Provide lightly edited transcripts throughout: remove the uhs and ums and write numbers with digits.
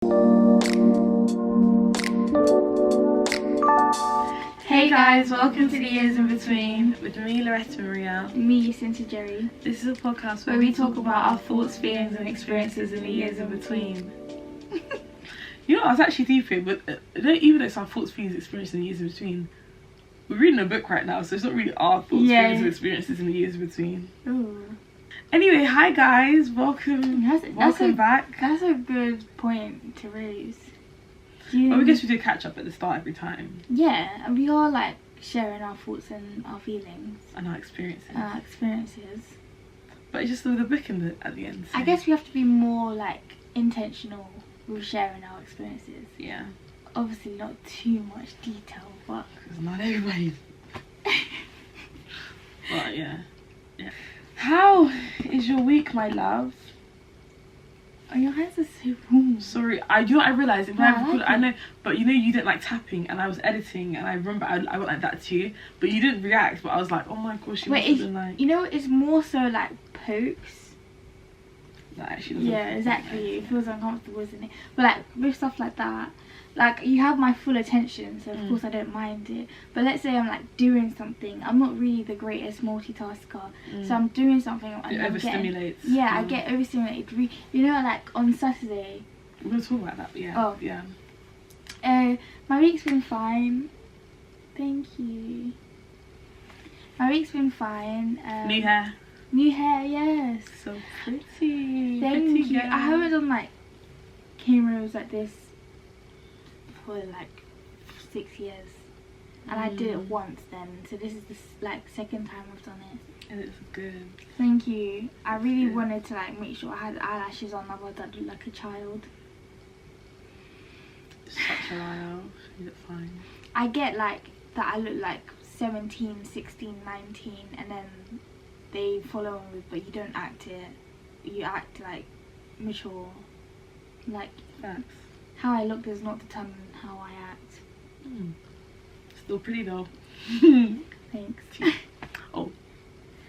Hey guys, welcome to the Years in Between with me, Loretta Maria. Me, Cynthia Jerry. This is a podcast where we talk about our thoughts, feelings and experiences in the years in between. You know, I was actually thinking, but even though it's our thoughts, feelings, experiences in the years in between, we're reading a book right now, so it's not really our thoughts, feelings and experiences in the years in between. Ooh. Anyway, hi guys, welcome back. That's a good point to raise. Well, I guess we do catch up at the start every time. Yeah, and we are like sharing our thoughts and our feelings. And our experiences. But it's just with a book at the end. So. I guess we have to be more like intentional with sharing our experiences. Yeah. Obviously not too much detail, but... Because not everybody... But yeah. How is your week, my love? Oh, your hands are so warm. Sorry, I realised I know, but you know you didn't like tapping, and I was editing, and I remember I went like that too, but you didn't react. But I was like, oh my gosh, she must have been like. You know, it's more so like pokes. That actually doesn't. Yeah, exactly. It feels uncomfortable, isn't it? But like with stuff like that, like you have my full attention, so of course I don't mind it. But let's say I'm like doing something, I'm not really the greatest multitasker, so I'm doing something and it overstimulates. I get overstimulated. You know, like on Saturday. We're gonna talk about that, but yeah. Oh. Yeah. My week's been fine. Thank you. My week's been fine. New hair, yes. So pretty. Thank you. I haven't done like cameras like this for like 6 years, and I did it once then, so this is the like second time I've done it. And it's good. Thank you. I really wanted to like make sure I had eyelashes on, otherwise I'd look like a child. Such a liar. You look fine. I get like that I look like 17, 16, 19, and then they follow on with, but you don't act it. You act like mature. Like facts. How I look does not determine how I act. Still pretty though. Thanks. Oh.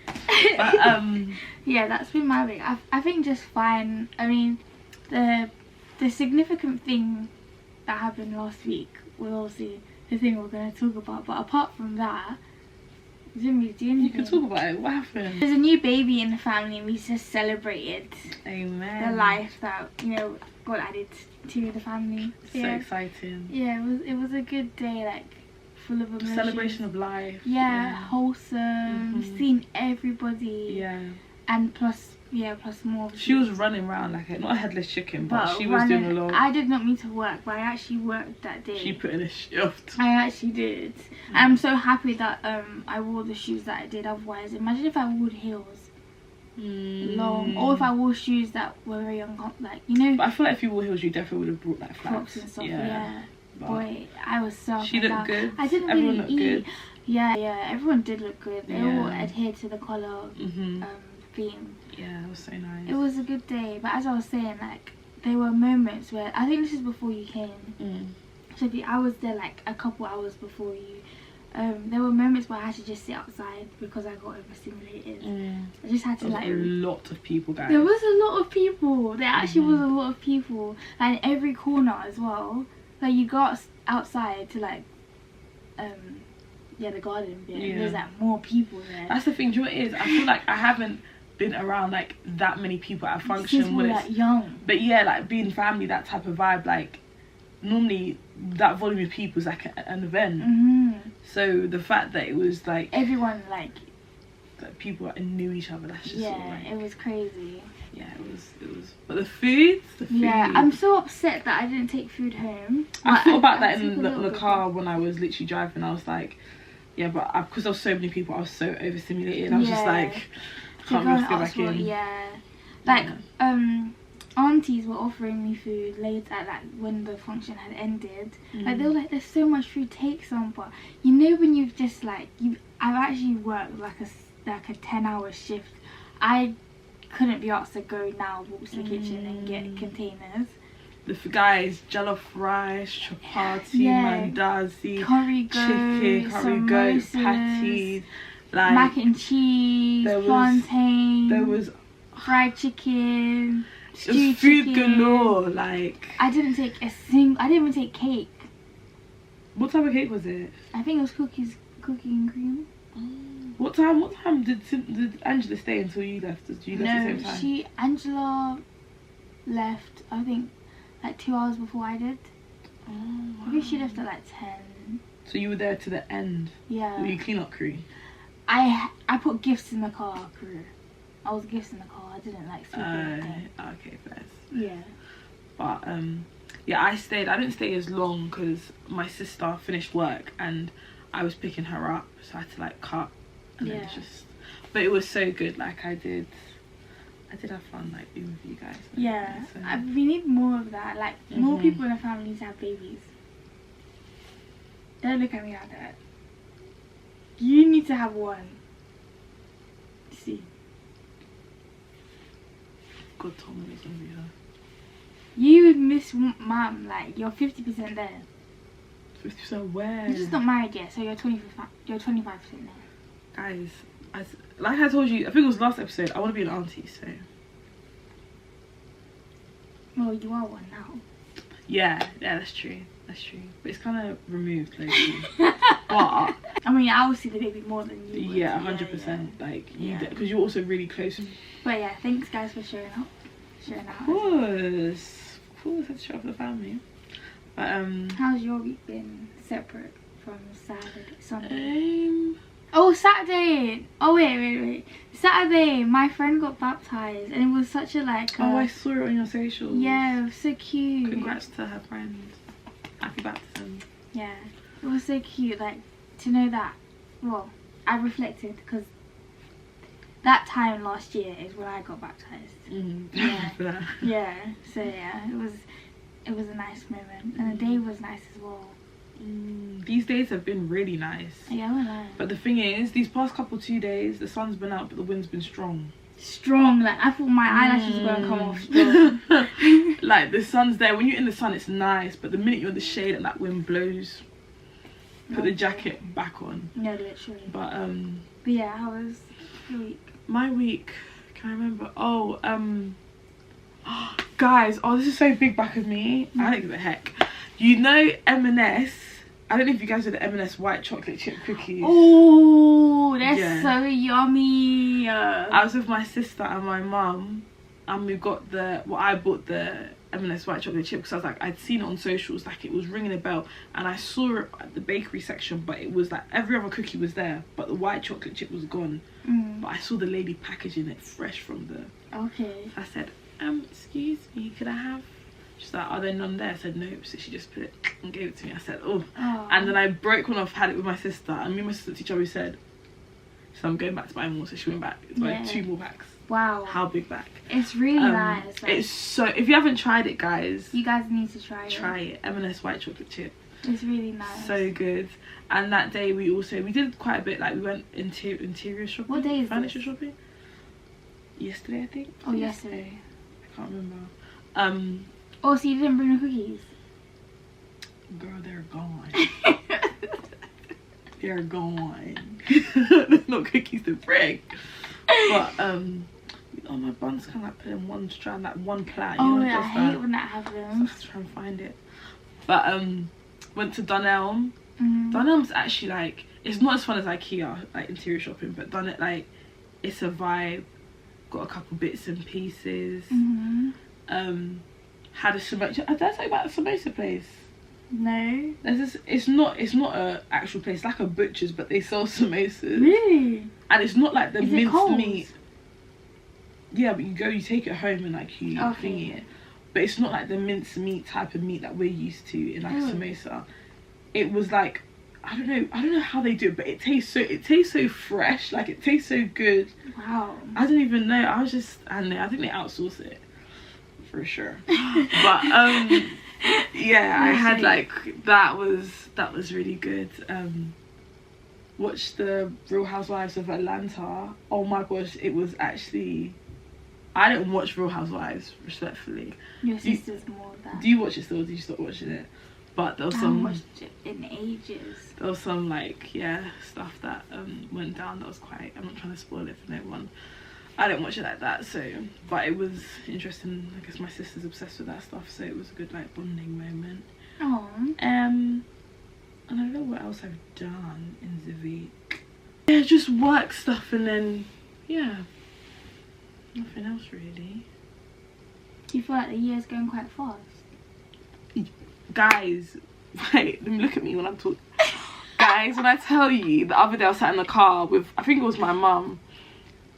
But yeah, that's been my week. I think just fine. I mean, the significant thing that happened last week was obviously the thing we're going to talk about. But apart from that, we didn't really do anything. You can talk about it. What happened? There's a new baby in the family, and we just celebrated Amen. the life that God added to the family. So exciting. Yeah, it was a good day, like full of emotions. Celebration of life. Yeah, wholesome. Seeing everybody. Yeah. And plus more. She was running around like not a headless chicken, but she was doing a lot. I did not mean to work, but I actually worked that day. She put in a shift. I actually did. I'm so happy that I wore the shoes that I did. Otherwise, imagine if I wore heels. Long, or if I wore shoes that were very like, you know. But I feel like if you wore heels, you definitely would have brought like flats and stuff. Yeah. Boy, I was so. She looked good. I didn't Everyone really looked eat. good. Yeah, everyone did look good. They all adhered to the colour theme. Yeah, it was so nice. It was a good day, but as I was saying, like there were moments where I think this is before you came. So I was there like a couple hours before you. There were moments where I had to just sit outside because I got overstimulated. I just had to there was a lot of people, guys. There was a lot of people. There actually was a lot of people, and in every corner as well. Like you go outside to like, the garden bit. Yeah. There's like more people there. That's the thing. Do you know what it is? I feel like I haven't been around like that many people at a function since we were like young. But yeah, like being family, that type of vibe. Like normally that volume of people is like an event. So the fact that it was like everyone like people that knew each other, that's just sort of like, it was crazy. Yeah, it was. But the food. Yeah, I'm so upset that I didn't take food home. I thought about that in the car when I was literally driving. I was like, yeah, but because there was so many people, I was so overstimulated. I was just like, I can't really go back in. Yeah, like aunties were offering me food late at like when the function had ended. Like they were like, "There's so much food, take some." But you know when you've just like I've actually worked like a 10-hour shift. I couldn't be asked to go now, walk to the kitchen and get containers. The guys, jollof rice, chapati, mandazi, chicken, curry goat, patties, like mac and cheese, plantain. There was fried chicken, Stewed food chicken. galore. Like, I didn't even take cake. what type of cake was it? I think it was cookie and cream. What time did Angela stay until you left? Did you left at the same time? Angela left, I think, like 2 hours before I did. Oh, wow. I think she left at like 10. So you were there to the end? Yeah. Were you clean up crew? I put gifts in the car, crew. I was gifts in the car. I didn't like sleep in it. Okay, bless. Yeah. But yeah, I didn't stay as long because my sister finished work and I was picking her up, so I had to like cut. And then but it was so good. Like I did have fun like being with you guys. Yeah. So. We need more of that. Like more people in the family to have babies. Don't look at me like that. You need to have one. See. God told me it's gonna be her. You would miss mum. Like you're 50% there. 50% where? You're just not married yet, so you're 25% there. Guys, like I told you, I think it was last episode, I want to be an auntie, so. Well, you are one now. Yeah, that's true. That's true. But it's kind of removed lately. But I mean, I will see the baby more than you would. Yeah, 100%. Yeah. Like, because you're also really close. But yeah, thanks guys for showing out. Of course, let's show up for the family. But how's your week been separate from Sunday? Oh, Saturday! Oh, wait. Saturday, my friend got baptised and it was such a like... I saw it on your socials. Yeah, it was so cute. Congrats to her friend. Happy baptism. Yeah, it was so cute, like, to know that... Well, I reflected because that time last year is when I got baptised. Yeah. Yeah, so yeah, it was a nice moment and the day was nice as well. These days have been really nice. Yeah, I know. But the thing is, these past 2 days, the sun's been out, but the wind's been strong. Like I thought my eyelashes were gonna come off. Strong. Like the sun's there. When you're in the sun, it's nice, but the minute you're in the shade and that wind blows, put the jacket back on. No, literally. But yeah, how was your week? My week, can I remember? Guys, this is so big back of me. I don't give a heck. You know M&S. I don't know if you guys know the M&S white chocolate chip cookies. Oh, they're so yummy. I was with my sister and my mum, and we got I bought the M&S white chocolate chip because I was like, I'd seen it on socials, like it was ringing a bell, and I saw it at the bakery section, but it was like every other cookie was there, but the white chocolate chip was gone. But I saw the lady packaging it fresh from the... Okay. I said, excuse me, could I have... She's like, are there none there? I said, nope. So she just put it and gave it to me. I said, oh. And then I broke one off, had it with my sister. And me and my sister to each other said, so I'm going back to buy more. So she went back to buy 2 more packs. Wow. How big back? It's really nice. Like, it's so... If you haven't tried it, guys... You guys need to try it. Try it. M&S white chocolate chip. It's really nice. So good. And that day we did quite a bit. Like we went interior shopping. What day is Furniture this? shopping. Yesterday, I think. Oh, yesterday. I can't remember. Oh, so you didn't bring the cookies? Girl, they're gone. They're gone. There's no cookies to bring. But my bun's kind of like put in one strand, like one plait. Oh, yeah, I hate when that happens. So I try and find it. But went to Dunelm. Mm-hmm. Dunelm's actually like, it's not as fun as IKEA, like interior shopping, but Dunelm, like, it's a vibe. Got a couple bits and pieces. Mm-hmm. Had a samosa. Did I tell you about the samosa place? No. There's this. It's not a actual place. It's like a butcher's, but they sell samosas. Really? And it's not like the Is minced meat. Yeah, but you take it home and like you Okay. thingy it. But it's not like the minced meat type of meat that we're used to in like a samosa. It was like, I don't know how they do it, but it tastes so fresh. Like it tastes so good. Wow. I don't even know. I think they outsource it for sure. But yeah, I had like that was really good. Watched the Real Housewives of Atlanta. Oh my gosh, it was actually... I don't watch Real Housewives, respectfully. Your sister's more of that. Do you watch it still, or did you stop watching it? But there was I haven't watched it in ages. There was some like stuff that went down that was quite... I'm not trying to spoil it for no one. I don't watch it like that, so, but it was interesting. I guess my sister's obsessed with that stuff, so it was a good like bonding moment. Oh. And I don't know what else I've done in the week. Yeah, just work stuff, and then yeah, nothing else really. Do you feel like the year's going quite fast? Guys, wait, let me look at me when I'm talking. Guys, when I tell you, the other day I was sat in the car with, I think it was my mum,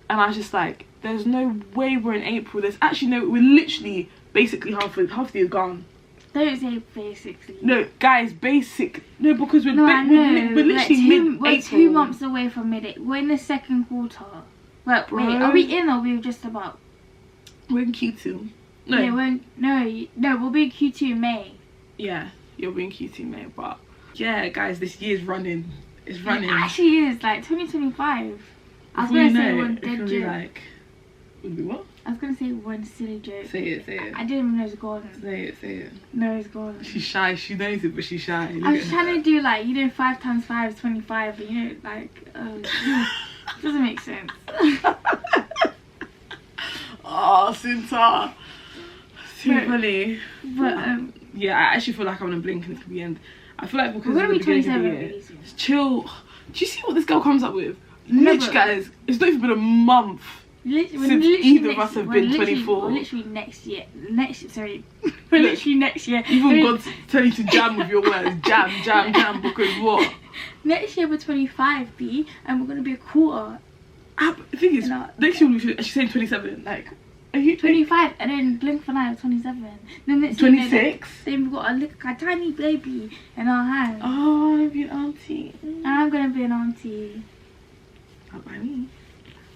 and I was just like, there's no way we're in April. There's actually no, we're literally basically half the year gone. Don't say basically. No, guys, no, because we're, No, I know. we're literally mid-April. We're 2 months away from mid-April. We're in the second quarter. Well, wait, are we in or are we just about? We're in Q2. No. Yeah, we'll be in Q2 in May. Yeah, you'll be in Q2 May, but yeah, guys, this year's running. It's running. It actually is, like 2025. I was gonna say one dead joke. Like, would be what? I was gonna say one silly joke. Say it. I didn't even know it's gone. Say it. No, it's gone. She's shy. She knows it, but she's shy. I was trying to do like, 5 times 5 is 25, but like, it doesn't make sense. Oh, Sinta. Too funny. But yeah, I actually feel like I'm gonna blink and it's gonna be end. I feel like because we're gonna of be the beginning of the 27 year, really soon. chill. Do you see what this girl comes up with? No, Literally, guys, it's not even been a month since either of us have been 24. We're literally next year. We're literally next year. Even God's telling you to jam with your words. Jam, because what? Next year we're 25, B, and we're gonna be a quarter. The thing is, next year she's saying 27. Like, are you 25? And then blink for now, 27. Then next 26. Then we've got a tiny baby in our hands. Oh, I'll be an auntie. And I'm gonna be an auntie. Not by me.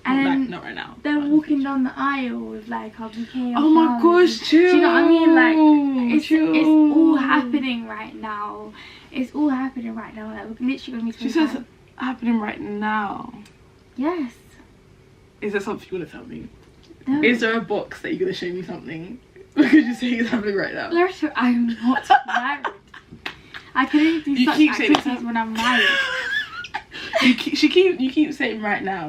And not right now. Then walking down the aisle with like our bouquet of oh my flowers. gosh, chill. Do you know what I mean? Like, it's chill. all happening right now. It's all happening right now. Like, we're literally gonna be 25. She says happening right now. Yes. Is there something you want to tell me? No. Is there a box that you're going to show me something? Because you're saying it's happening right now. Larissa, I'm not married. I can only do such activities when I'm married. you keep saying right now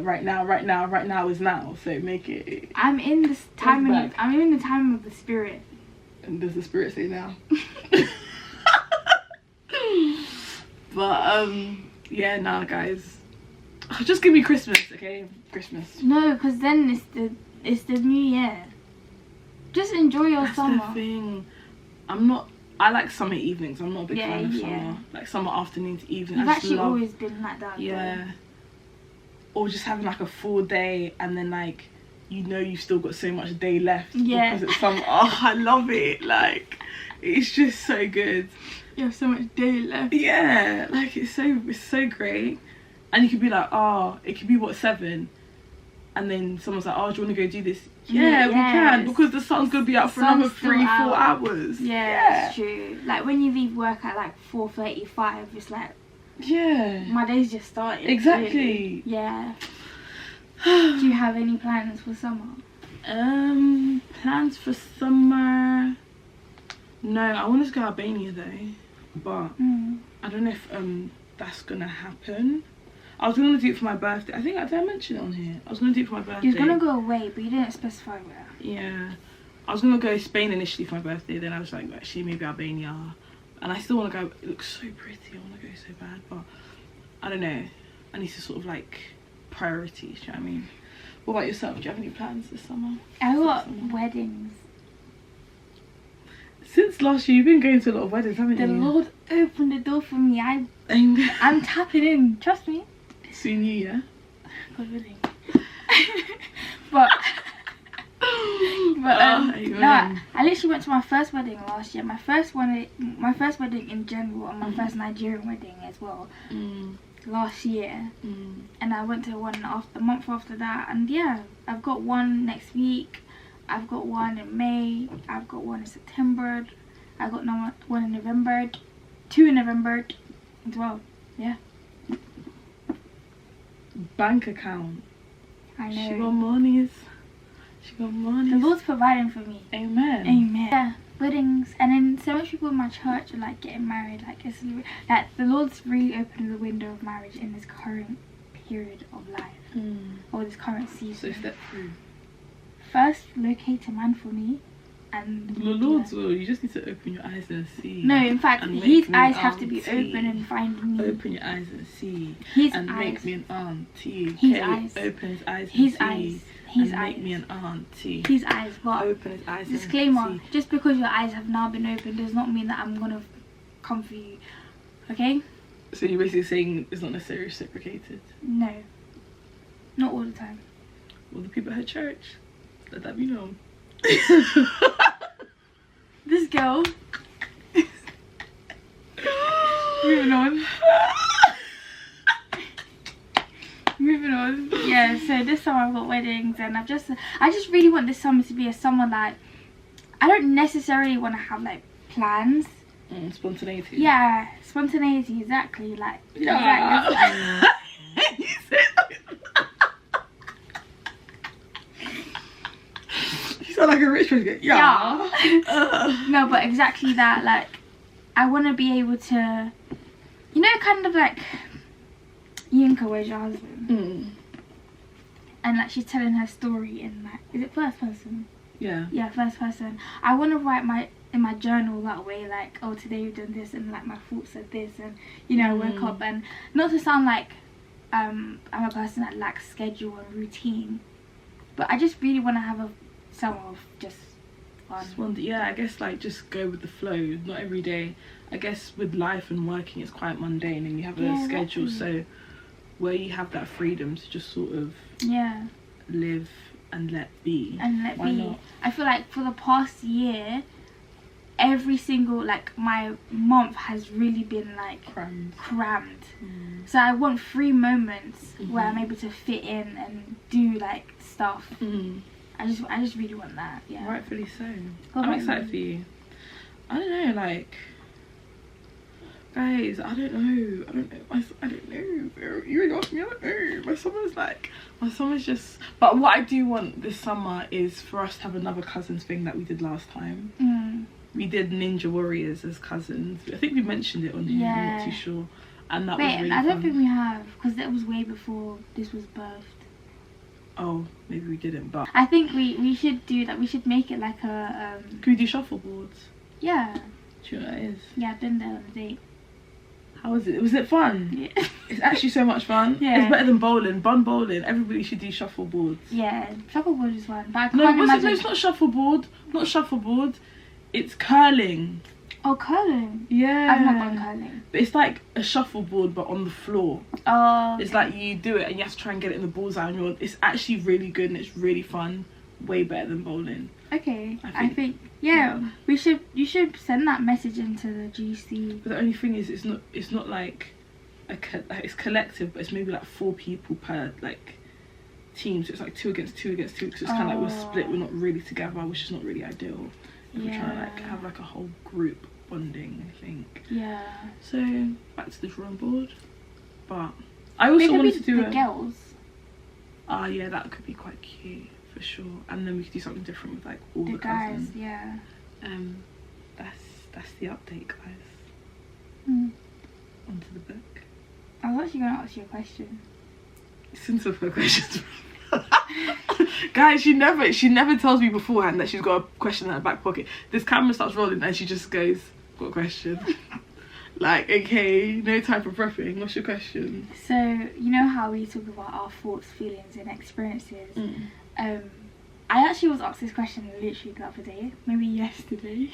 is now, so make it. I'm in this time I'm in the time of the spirit. And does the spirit say now? But yeah, nah, guys, just give me Christmas, okay? Christmas. No, because then it's the new year. Just enjoy your summer. That's the thing. I like summer evenings. I'm not a big fan of summer. Like summer afternoons, evenings. You've actually always been like that. Yeah. Or just having like a full day and then like, you've still got so much day left. Yeah. Because it's summer. Oh, I love it. Like, it's just so good. You have so much day left. Yeah. Like, it's so great. And you could be like, it could be 7? And then someone's like, do you want to go do this? Yeah, we can, because the sun's going to be out for another 3-4 hours. Yeah, it's true. Like, when you leave work at like 4:35, it's like, my day's just started. Exactly. Really. Yeah. Do you have any plans for summer? Plans for summer? No, I want to go to Albania though, but I don't know if that's going to happen. I was going to do it for my birthday. I think, did I mention it on here? I was going to do it for my birthday. You were going to go away, but you didn't specify where. Yeah. I was going to go to Spain initially for my birthday. Then I was like, actually, maybe Albania. And I still want to go. It looks so pretty. I want to go so bad. But I don't know. I need to sort of like priorities. Do you know what I mean? What about yourself? Do you have any plans this summer? I got weddings. Since last year, you've been going to a lot of weddings, haven't you? The Lord opened the door for me. I'm tapping in. Trust me. Soon you, yeah? God willing. but no, I literally went to my first wedding last year. My first wedding in general, and my first Nigerian wedding as well. Last year, and I went to one a month after that, and yeah, I've got one next week. I've got one in May. I've got one in September. I got one in November. 2 in November as well. Yeah. Bank account. I know. She got monies. She got money. The Lord's providing for me. Amen. Amen. Yeah. Weddings, and then so much people in my church are like getting married. Like it's like the Lord's really opening the window of marriage in this current period of life, or this current season. So step through. first locate a man for me, and The Lord's will. You just need to open your eyes and see. No, in fact, And his make me eyes have to be auntie. open and find me. Open your eyes and see. His and eyes. make me an auntie. His Okay? eyes. Open his eyes His and eyes. see. His and eyes. make me an auntie. His eyes, but Open his eyes disclaimer: and see. just because your eyes have now been opened does not mean that I'm gonna come for you. Okay? So you're basically saying it's not necessarily reciprocated. No, not all the time. Well, the people at her church, let that be known. This girl. Moving on. Moving on. Yeah, so this summer I've got weddings, and I just really want this summer to be a summer like, I don't necessarily want to have like plans. Spontaneity. Yeah, spontaneity, exactly. Like, Yeah. exactly. You sound like a rich person. Yeah. No, but exactly that. Like, I want to be able to, you know, kind of like, Yinka, where's your husband? And like she's telling her story in like, is it first person? Yeah. Yeah, first person. I want to write in my journal that way, like, oh, today we've done this, and like my thoughts are this, and you know, woke up, and not to sound like I'm a person that lacks schedule and routine, but I just really want to have a summer of just fun. Yeah, I guess like just go with the flow. Not every day. I guess with life and working, it's quite mundane, and you have a schedule. Exactly. So where you have that freedom to just sort of live and let be. And let Why be. not? I feel like for the past year, every single like my month has really been like crammed. So I want free moments where I'm able to fit in and do like stuff. I just really want that. Yeah. Rightfully so. What I'm about excited for you. I don't know, like, guys, I don't know. I don't know. You really asked me. I don't know. My summer's just. But what I do want this summer is for us to have another cousins thing that we did last time. We did Ninja Warriors as cousins. I think we mentioned it on here. I'm not too sure. And that was really I don't fun. think we have, because that was way before this was birthed. Oh, maybe we didn't. But I think we should do that. We should make it like a can we do shuffleboards? yeah. Do you know what that is? Yeah, I've been there on a date. How was it? Was it fun? Yeah. It's actually so much fun. Yeah. It's better than bowling. Bowling. Everybody should do shuffleboards. Yeah, shuffleboard is fun, but I can't No, imagine. it's not shuffleboard. Not shuffleboard. It's curling. Oh, curling. Yeah. I've not done curling. But it's like a shuffleboard, but on the floor. Oh. It's like you do it and you have to try and get it in the bullseye. And it's actually really good and it's really fun. Way better than bowling. Okay. I think yeah. You should send that message into the GC. But the only thing is, it's not like it's collective, but it's maybe like 4 people per like team. So it's like 2 against 2 against 2. Because it's kind of like we're split. We're not really together, which is not really ideal. We're trying to like have like a whole group bonding, I think. Yeah. So back to the drawing board. But I also wanted to do the girls. Yeah, that could be quite cute for sure. And then we could do something different with like all the guys. cousins. Yeah. That's the update, guys. Onto the book. I was actually gonna ask you a question. Since I've got questions. Guys, she never tells me beforehand that she's got a question in her back pocket. This camera starts rolling and she just goes, got a question. Like, okay, no time for prepping. What's your question? So, you know how we talk about our thoughts, feelings and experiences? I actually was asked this question literally the other day, maybe yesterday.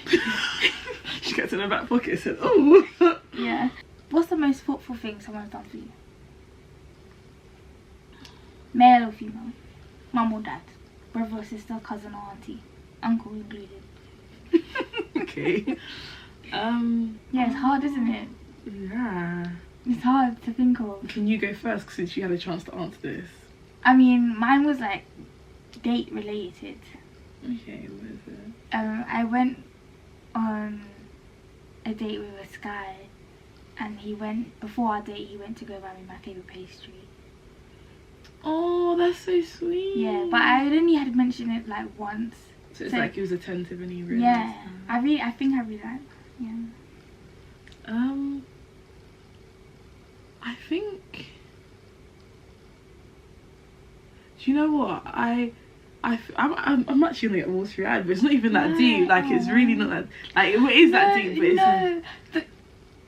She gets in her back pocket and said, oh. Yeah. What's the most thoughtful thing someone's done for you? Male or female? Mum or dad? Brother or sister, cousin or auntie? Uncle included. Okay. Yeah, it's hard, isn't it? Yeah. It's hard to think of. Can you go first since you had a chance to answer this? I mean, mine was like date related. Okay, what is it? I went on a date with a guy, and before our date he went to go buy me my favourite pastry. Oh, that's so sweet. Yeah, but I only had mentioned it like once. So it's like he was attentive and he realised. Yeah, I think I really like that. Yeah. I think. Do you know what? I'm actually gonna get more eyed, but it's not even that deep. Like, it's really not that. Like, it is that deep, but it's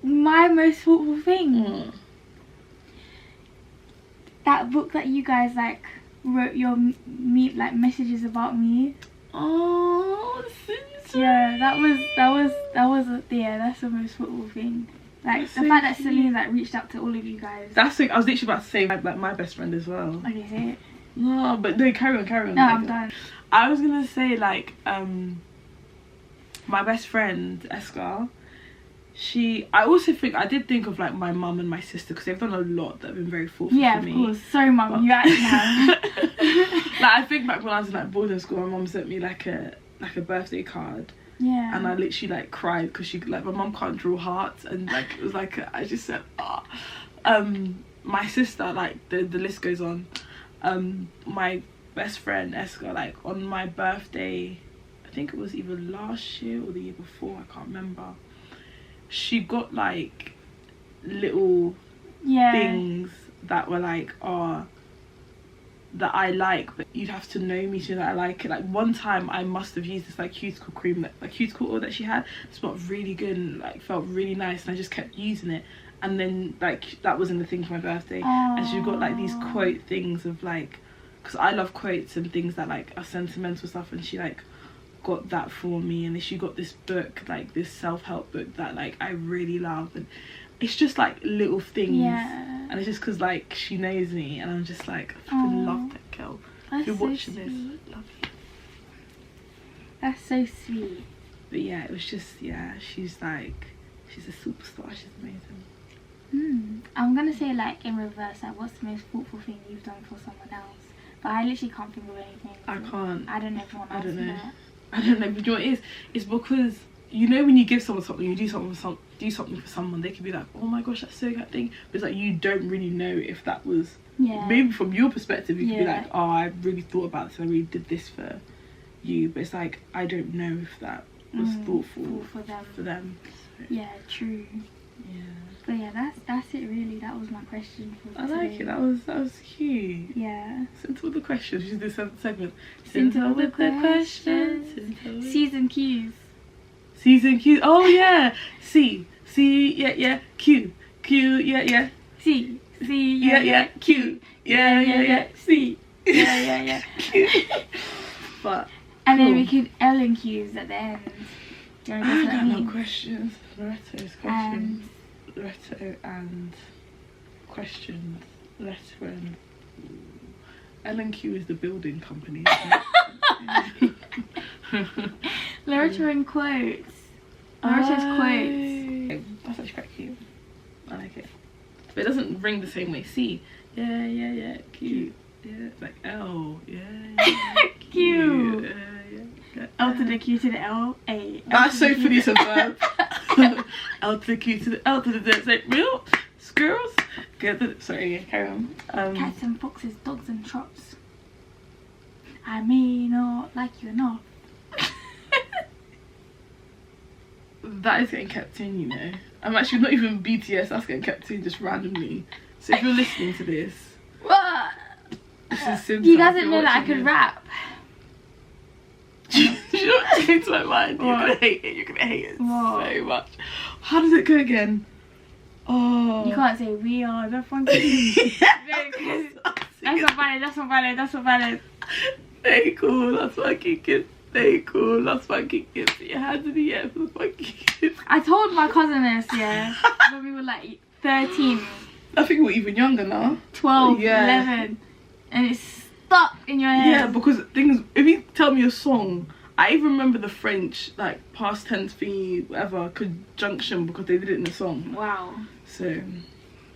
my most thoughtful thing. What? That book that you guys like wrote your like messages about me. Oh, so yeah, that was yeah, that's the most thoughtful thing. Like that's the so fact that cute. Celine like reached out to all of you guys. That's like, I was literally about to say like my best friend as well. Okay, say it. No, but no, carry on. No, like, I'm done. I was gonna say like my best friend Escar. I also think I did think of like my mum and my sister because they've done a lot that have been very thoughtful Yeah, for me. of course. Sorry, mum, you actually have. Like, I think back when I was in like boarding school, my mum sent me like a birthday card. Yeah. And I literally like cried because she like my mum can't draw hearts, and like it was like I just said my sister, like the list goes on. My best friend Escar, like on my birthday, I think it was either last year or the year before, I can't remember, she got like little things that were like that I like, but you'd have to know me to that I like it. Like one time I must have used this like cuticle cream, cuticle oil that she had. It smelled really good and like felt really nice, and I just kept using it. And then like that wasn't the thing for my birthday. And she got like these quote things of like, because I love quotes and things that like are sentimental stuff, and she like got that for me. And then she got this book, like this self-help book that like I really love, and it's just like little things. And it's just because like she knows me, and I'm just like, I fucking love that girl. If you're watching this, love you. That's so sweet. But yeah, it was just, yeah, she's a superstar. She's amazing. I'm gonna say like in reverse, like what's the most thoughtful thing you've done for someone else? But I literally can't think of anything. I can't. I don't know if anyone else don't know. that. I don't know, but you know what it is? It's because, you know, when you give someone something, you do something for someone, they could be like, oh my gosh, that's so that thing. But it's like you don't really know if that was, maybe from your perspective, you could be like, oh, I really thought about this, I really did this for you. But it's like, I don't know if that was thoughtful for them. So. Yeah, true. Yeah. But yeah, that's it really. That was my question for I today. like it. That was cute. Yeah. Simple with the questions. You should do a segment. Simple with the questions. Season Q's. Season Q. Oh yeah. C. Yeah. Q. Yeah. C. Yeah. Q. Yeah. C. Yeah. Q. But. And then we could L and Q's at the end. Do you want to guess what I mean? Questions. Loretto's questions. Loretto and questions. Letter and L&Q is the building company. Loretto and quotes. Loreto's quotes. That's actually quite cute. I like it. But it doesn't ring the same way. C. Yeah. Q. Yeah. It's like L. Yeah. Q. Yeah. L to the Q to the L. A. That's so funny as a verb. L to the Q to the L to the D. It's like, real? Squirrels? Sorry, carry on. Cats and foxes, dogs and trots. I may not like you enough. That is getting kept in, you know. I'm actually not even BTS, that's getting kept in just randomly. So if you're listening to this, What? this is Simsa. You guys didn't know that I could rap. You know what came to my mind? What? You're gonna hate it What? so much. How does it go again? Oh. You can't say we are the funky. That's not valid. Very cool, that's funky kids. Very cool, that's funky kids. Put your hands in the air for the funky kids. I told my cousin this, when we were like 13. I think we're even younger now. 12, Yeah. 11. And it's stuck in your head. Yeah, because things, if you tell me a song, I even remember the French, like, past tense thingy, whatever, conjunction, because they did it in the song. Wow. So, if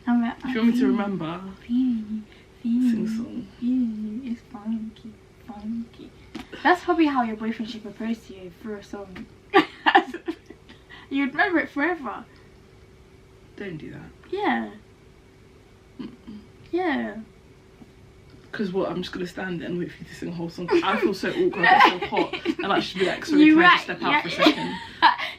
you want me to remember, sing a song. It's funky. That's probably how your boyfriend should propose to you, through a song. You'd remember it forever. Don't do that. Yeah. Yeah. Because what, I'm just going to stand there and wait for you to sing a whole song. I feel so awkward, I feel so hot. And I should be like, sorry, can I just step out for a second?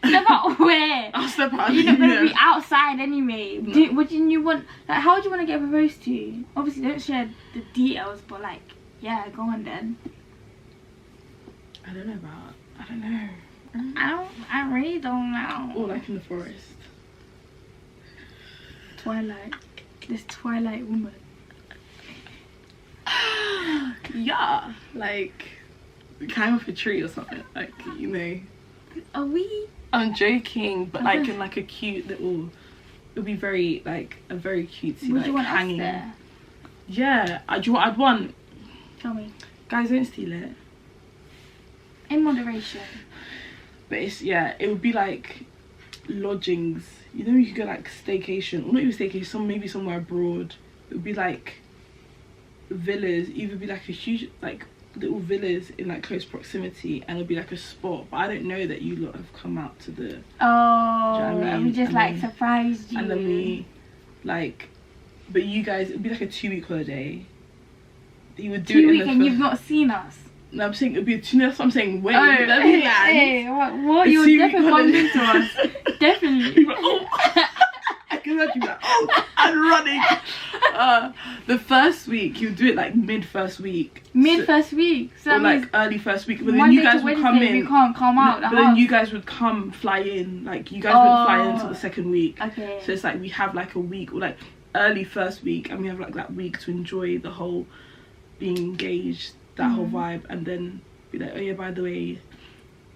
Step out where? I'll step out. You're not going to be outside anyway. No. What didn't you want? Like, how would you want to get proposed to? Obviously, don't share the details, but like, yeah, go on then. I don't know. I really don't know. Or like in the forest. Twilight. This Twilight woman. Yeah, like climb off a tree or something, like, you know. Are we? I'm joking, but like in like a cute little, it would be very like a very cutesy, Would like you want hanging. us there? Yeah, I'd want. Tell me. Guys, don't steal it. In moderation. But it's, yeah, it would be like lodgings. You know, you could go like staycation, or not even staycation, maybe somewhere abroad. It would be like villas, either be like a huge like little villas in like close proximity, and it'll be like a spot. But I don't know that you lot have come out to the. Oh, Do you know what I and mean? we just And like then- surprised you. And then we like, but you guys, it'd be like a 2-week holiday. You would do it 2 in weeks the and first- you've not seen us. No, I'm saying it'd be a 2. That's what I'm saying. Wait, Oh, let me land. hey, what? A You're 2-week definitely bumped holiday. into us. Definitely. People are like, oh. I can imagine like, oh, I'm running. The first week, you do it like mid first week. Mid first week. So Or that like means early first week. But then Monday you guys to would Wednesday come in. we can't come out. But then you guys would come fly in. Like you guys wouldn't fly in until the second week. Okay. So it's like we have like a week, or like early first week, and we have like that week to enjoy the whole being engaged, that whole vibe, and then be like, oh yeah, by the way,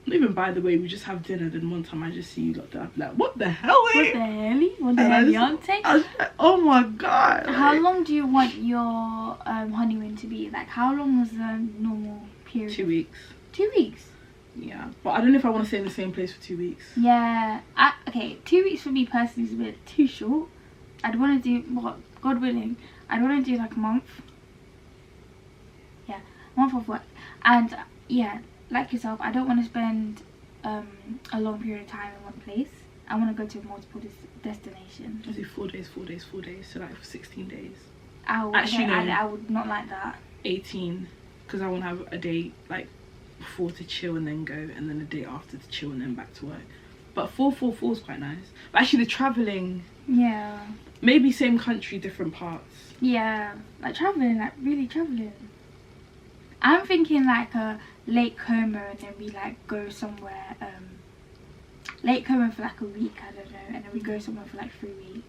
not even by the way, we just have dinner. Then one time I just see you lot there, I'm like, what the hell? What the hell? What the And I hell, just- Beyonce? I was like, oh my god. How like, long do you want your honeymoon to be? Like, how long was the normal period? 2 weeks. 2 weeks. Yeah, but I don't know if I want to stay in the same place for 2 weeks. Yeah. Okay, 2 weeks for me personally is a bit too short. I'd want to do, what, God willing, I'd want to do like a month. Yeah, a month of work. And yeah, like yourself, I don't want to spend a long period of time in one place. I want to go to multiple destinations. I do 4 days, 4 days, 4 days, so like for 16 days. Actually, no. I would not like that. 18, because I want to have a day like before to chill and then go, and then a day after to chill and then back to work. But 4 is quite nice. But actually the travelling, Yeah. maybe same country, different parts. Yeah, like traveling, like really traveling. I'm thinking like a Lake Como, and then we like go somewhere. Lake Como for like a week, I don't know, and then we go somewhere for like 3 weeks.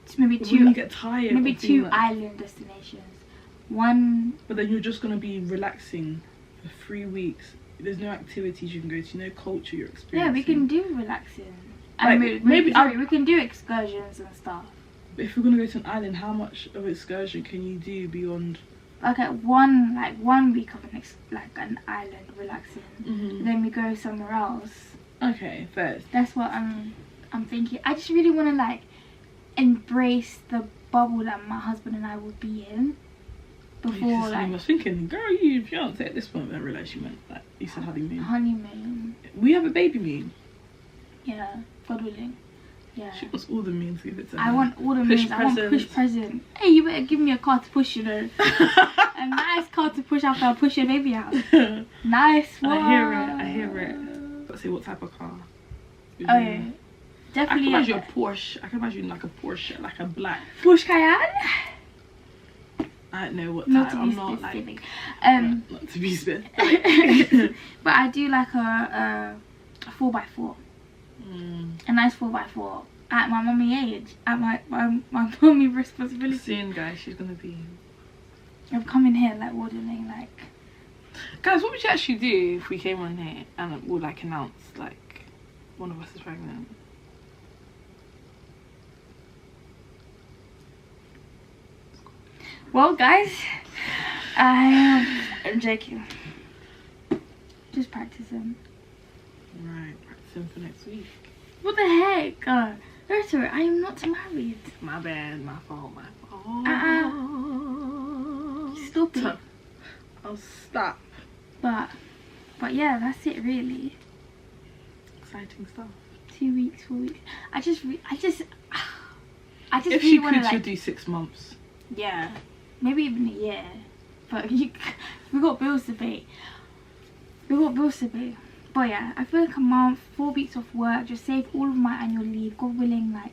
It's maybe But two, when you get tired, maybe of doing 2 that- island destinations. One, But then you're just gonna be relaxing for 3 weeks. There's no activities you can go to, no culture you're experiencing. yeah, we can do relaxing. Like, And maybe sorry, we can do excursions and stuff. But if we're gonna go to an island, how much of excursion can you do beyond? Okay, one week of an island relaxing. Mm-hmm. Then we go somewhere else. Okay, fair. That's what I'm thinking. I just really want to like embrace the bubble that my husband and I would be in before I like was thinking, girl, you fiance at this point. I realised you meant like you said honeymoon. honeymoon. We have a baby moon. Yeah, God willing. Yeah. She wants all the moons. Give it to I her. want all the Push moons. I want push presents. present. Hey, you better give me a car to push, you know. A nice car to push after I push your baby out. Nice one. I hear it. Let's see what type of car. Oh yeah. I can Definitely imagine a Porsche. I can imagine like a Porsche, like a black. Porsche Cayenne. I don't know what Not type. to be I'm not specific. like. Not to be specific. But I do like a 4x4. A nice 4x4 at my mummy age, at my mummy responsibility. Soon, guys, she's gonna be. I've come in here like ordering like. Guys, what would you actually do if we came on here and would like announce like one of us is pregnant? Well, guys, I'm joking. Just practicing. Right, practicing for next week. What the heck? Sorry, I am not married. My bad, my fault, my fault. Stop it. I'll stop. But yeah, that's it really. Exciting stuff. 2 weeks, 4 weeks. I just If really she want to could, like. she'd do 6 months. Yeah, maybe even a year. But we got bills to pay. But yeah, I feel like a month, 4 weeks off work, just save all of my annual leave, God willing, like,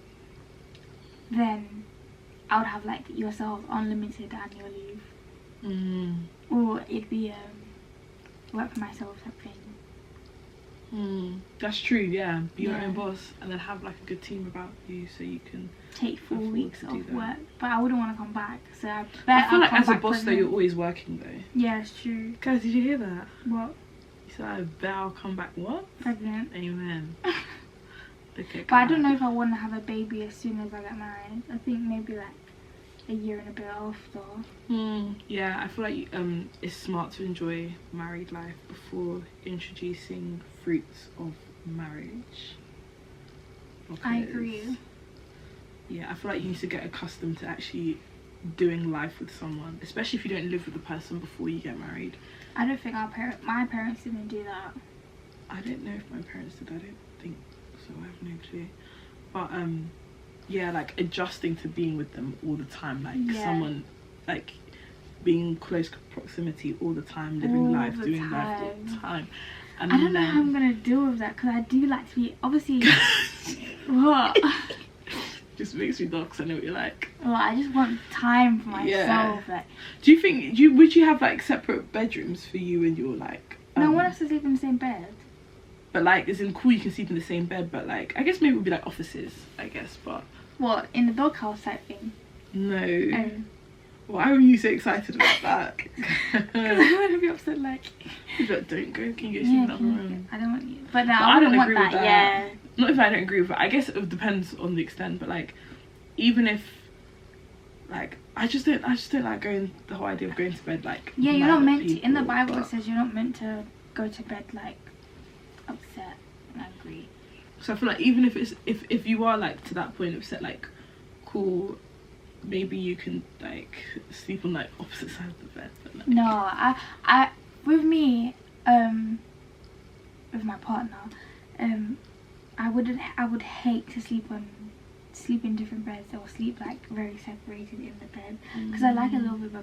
then I would have like yourself unlimited annual leave. Or it'd be work for myself type thing. That's true, yeah. Be your own boss and then have like a good team about you so you can take 4 weeks off work. But I wouldn't want to come back, so I feel like as a boss though, you're always working though. Yeah, it's true. Guys, did you hear that? What? You said I bet I'll come back what? Pregnant. Amen. Okay, but I don't know if I want to have a baby as soon as I get married. I think maybe like a year and a bit after. Yeah, I feel like it's smart to enjoy married life before introducing fruits of marriage. I agree. Yeah, I feel like you need to get accustomed to actually doing life with someone, especially if you don't live with the person before you get married. I don't think my parents didn't do that. I don't know if my parents did. I don't think so. I have no clue. But yeah, like adjusting to being with them all the time, like someone, like being close proximity all the time, living life, doing life all the time. And I don't know how I'm gonna deal with that, because I do like to be, obviously. What? Just makes me dark, 'cause I know what you're like. Well, I just want time for myself. Like, do you think would you have like separate bedrooms for you and your like? No, I want us to sleep in the same bed. But like, it's in cool you can sleep in the same bed, but like, I guess maybe it would be like offices, I guess, but. What, in the doghouse type thing? No. Why were you so excited about that? Because I want to be upset, like. But don't go. Can you go sleep in another room? I don't want you. But no, I don't agree with that. Yeah. Not if I don't agree with it. I guess it depends on the extent. But like, even if, like, I just don't like the whole idea of going to bed like. Yeah, you're not meant to. In the Bible, it says you're not meant to go to bed like upset and angry. So I feel like even if it's if you are like to that point of upset, like, cool, maybe you can like sleep on like opposite sides of the bed. But, like, no, I with me, with my partner, I would hate to sleep in different beds or sleep like very separated in the bed, because I like a little bit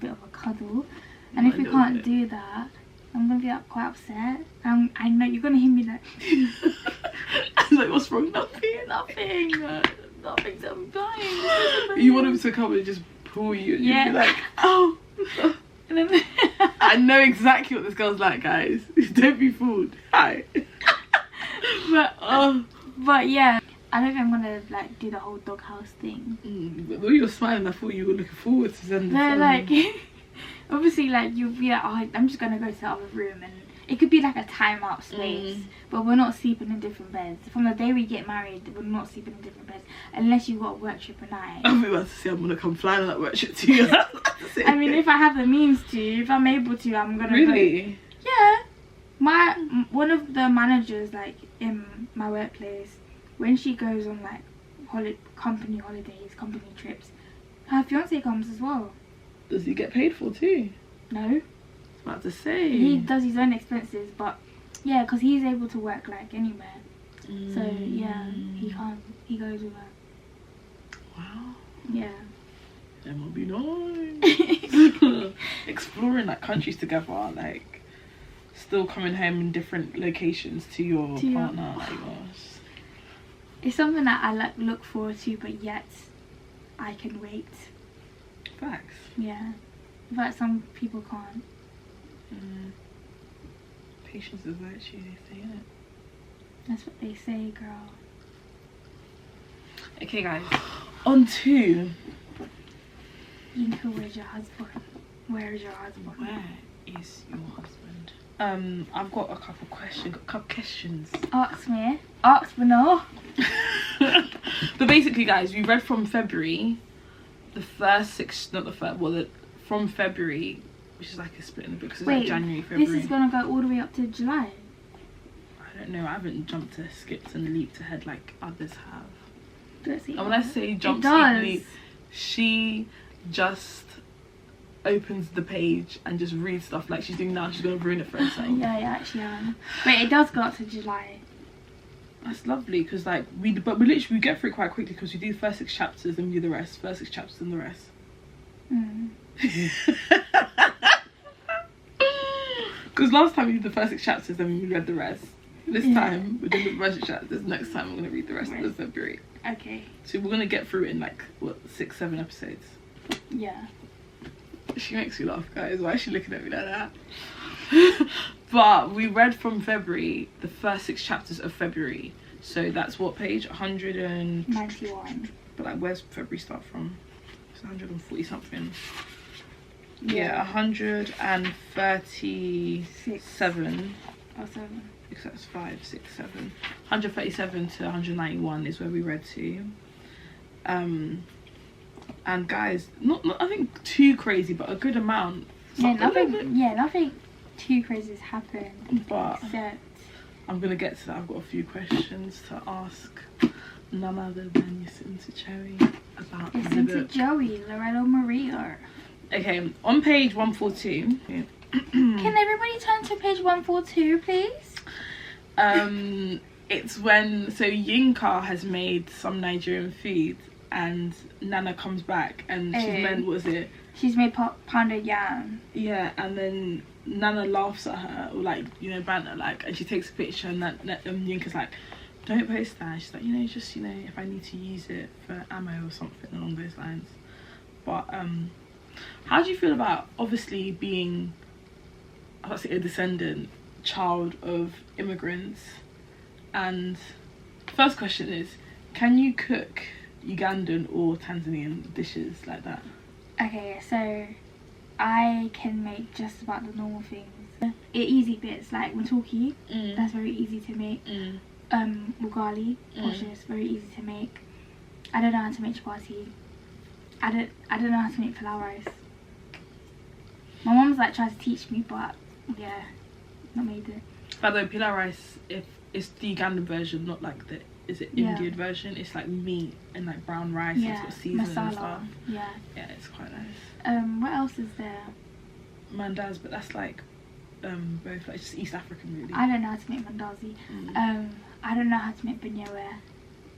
of a cuddle, and if we can't do that, I'm gonna be like, quite upset. I know you're gonna hear me like. I'm like, what's wrong? Nothing. Nothing's fine. You want him to come and just pull you, and you'd be like, oh. And then I know exactly what this girl's like, guys. Don't be fooled. Hi. But yeah, I don't think I'm gonna like do the whole doghouse thing. But when you were smiling, I thought you were looking forward to sending. No, like obviously, like you'll be like, oh, I'm just gonna go to the other room, and it could be like a timeout space, but we're not sleeping in different beds. From the day we get married, we're not sleeping in different beds unless you've got a work trip at night. I'm about to say I'm gonna come flying on that work trip to you. I mean, if I have the means to, if I'm able to, I'm gonna. Really? Go. Yeah. One of the managers, like in my workplace, when she goes on like company holidays, company trips, her fiance comes as well. Does he get paid for too? No. I was about to say. He does his own expenses, but yeah, because he's able to work like anywhere. So yeah, he goes with her. Wow. Yeah. That would be nice. Exploring like countries together, like still coming home in different locations to your partner. Like, gosh. It's something that I like look forward to, but yet I can wait. Facts. Yeah, but some people can't. Patience is virtue, they say, innit? That's what they say, girl. Okay, guys. On to. Yinka, where's your husband? Where is your husband? Where is your husband? I've got a couple questions. Ask me. Ask me no. But basically, guys, we read from February. From February, which is like a split in the book, so it's like January, February. This is gonna go all the way up to July. I don't know, I haven't skipped and leaped ahead like others have. And when I say jump, skip, leap, she just opens the page and just reads stuff like she's doing now. She's gonna ruin it for herself. Yeah, actually am. But it does go up to July. That's lovely, because like we literally get through it quite quickly, because we do the first 6 chapters and we do the rest. First 6 chapters and the rest. Because last time we did the first 6 chapters and we read the rest. This time we're doing the first 6 chapters. Next time we're gonna read the rest of February. Okay. So we're gonna get through it in like what, 6-7 episodes. Yeah. She makes me laugh, guys. Why is she looking at me like that? But we read from February, the first 6 chapters of February. So that's what page? 91. But like, where's February start from? It's 140 something. Yeah, 137. Oh, 7. Because that's 5, 6, 7. 137 to 191 is where we read to. And guys, not I think too crazy, but a good amount. Yeah, nothing too crazy has happened. But except I'm gonna get to that. I've got a few questions to ask none other than Yacinta Cherry about the listen to book. Joey, Loretto Maria. Okay, on page 142. Can everybody turn to page 142, please? It's when Yinka has made some Nigerian food and Nana comes back and she's meant, what was it? She's made pounded yam. Yeah, and then Nana laughs at her, or like, you know, banter, like, and she takes a picture and Yinka's like, don't post that. She's like, you know, just, you know, if I need to use it for ammo or something along those lines. But how do you feel about obviously being, I would say, a descendant, child of immigrants? And first question is, can you cook Ugandan or Tanzanian dishes like that? Okay, so I can make just about the normal things. Easy bits like matoki, that's very easy to make. Ugali, which is very easy to make. I don't know how to make chapati. I don't know how to make pilau rice. My mom's like tried to teach me, but yeah, not made it. By the way, pilau rice, if it's the Ugandan version, not like the Indian version. It's like meat and like brown rice and sort of seasoning masala. and stuff. Yeah, it's quite nice. What else is there? Mandas, but that's like both like just East African really. I don't know how to make mandazi. I don't know how to make banyewe.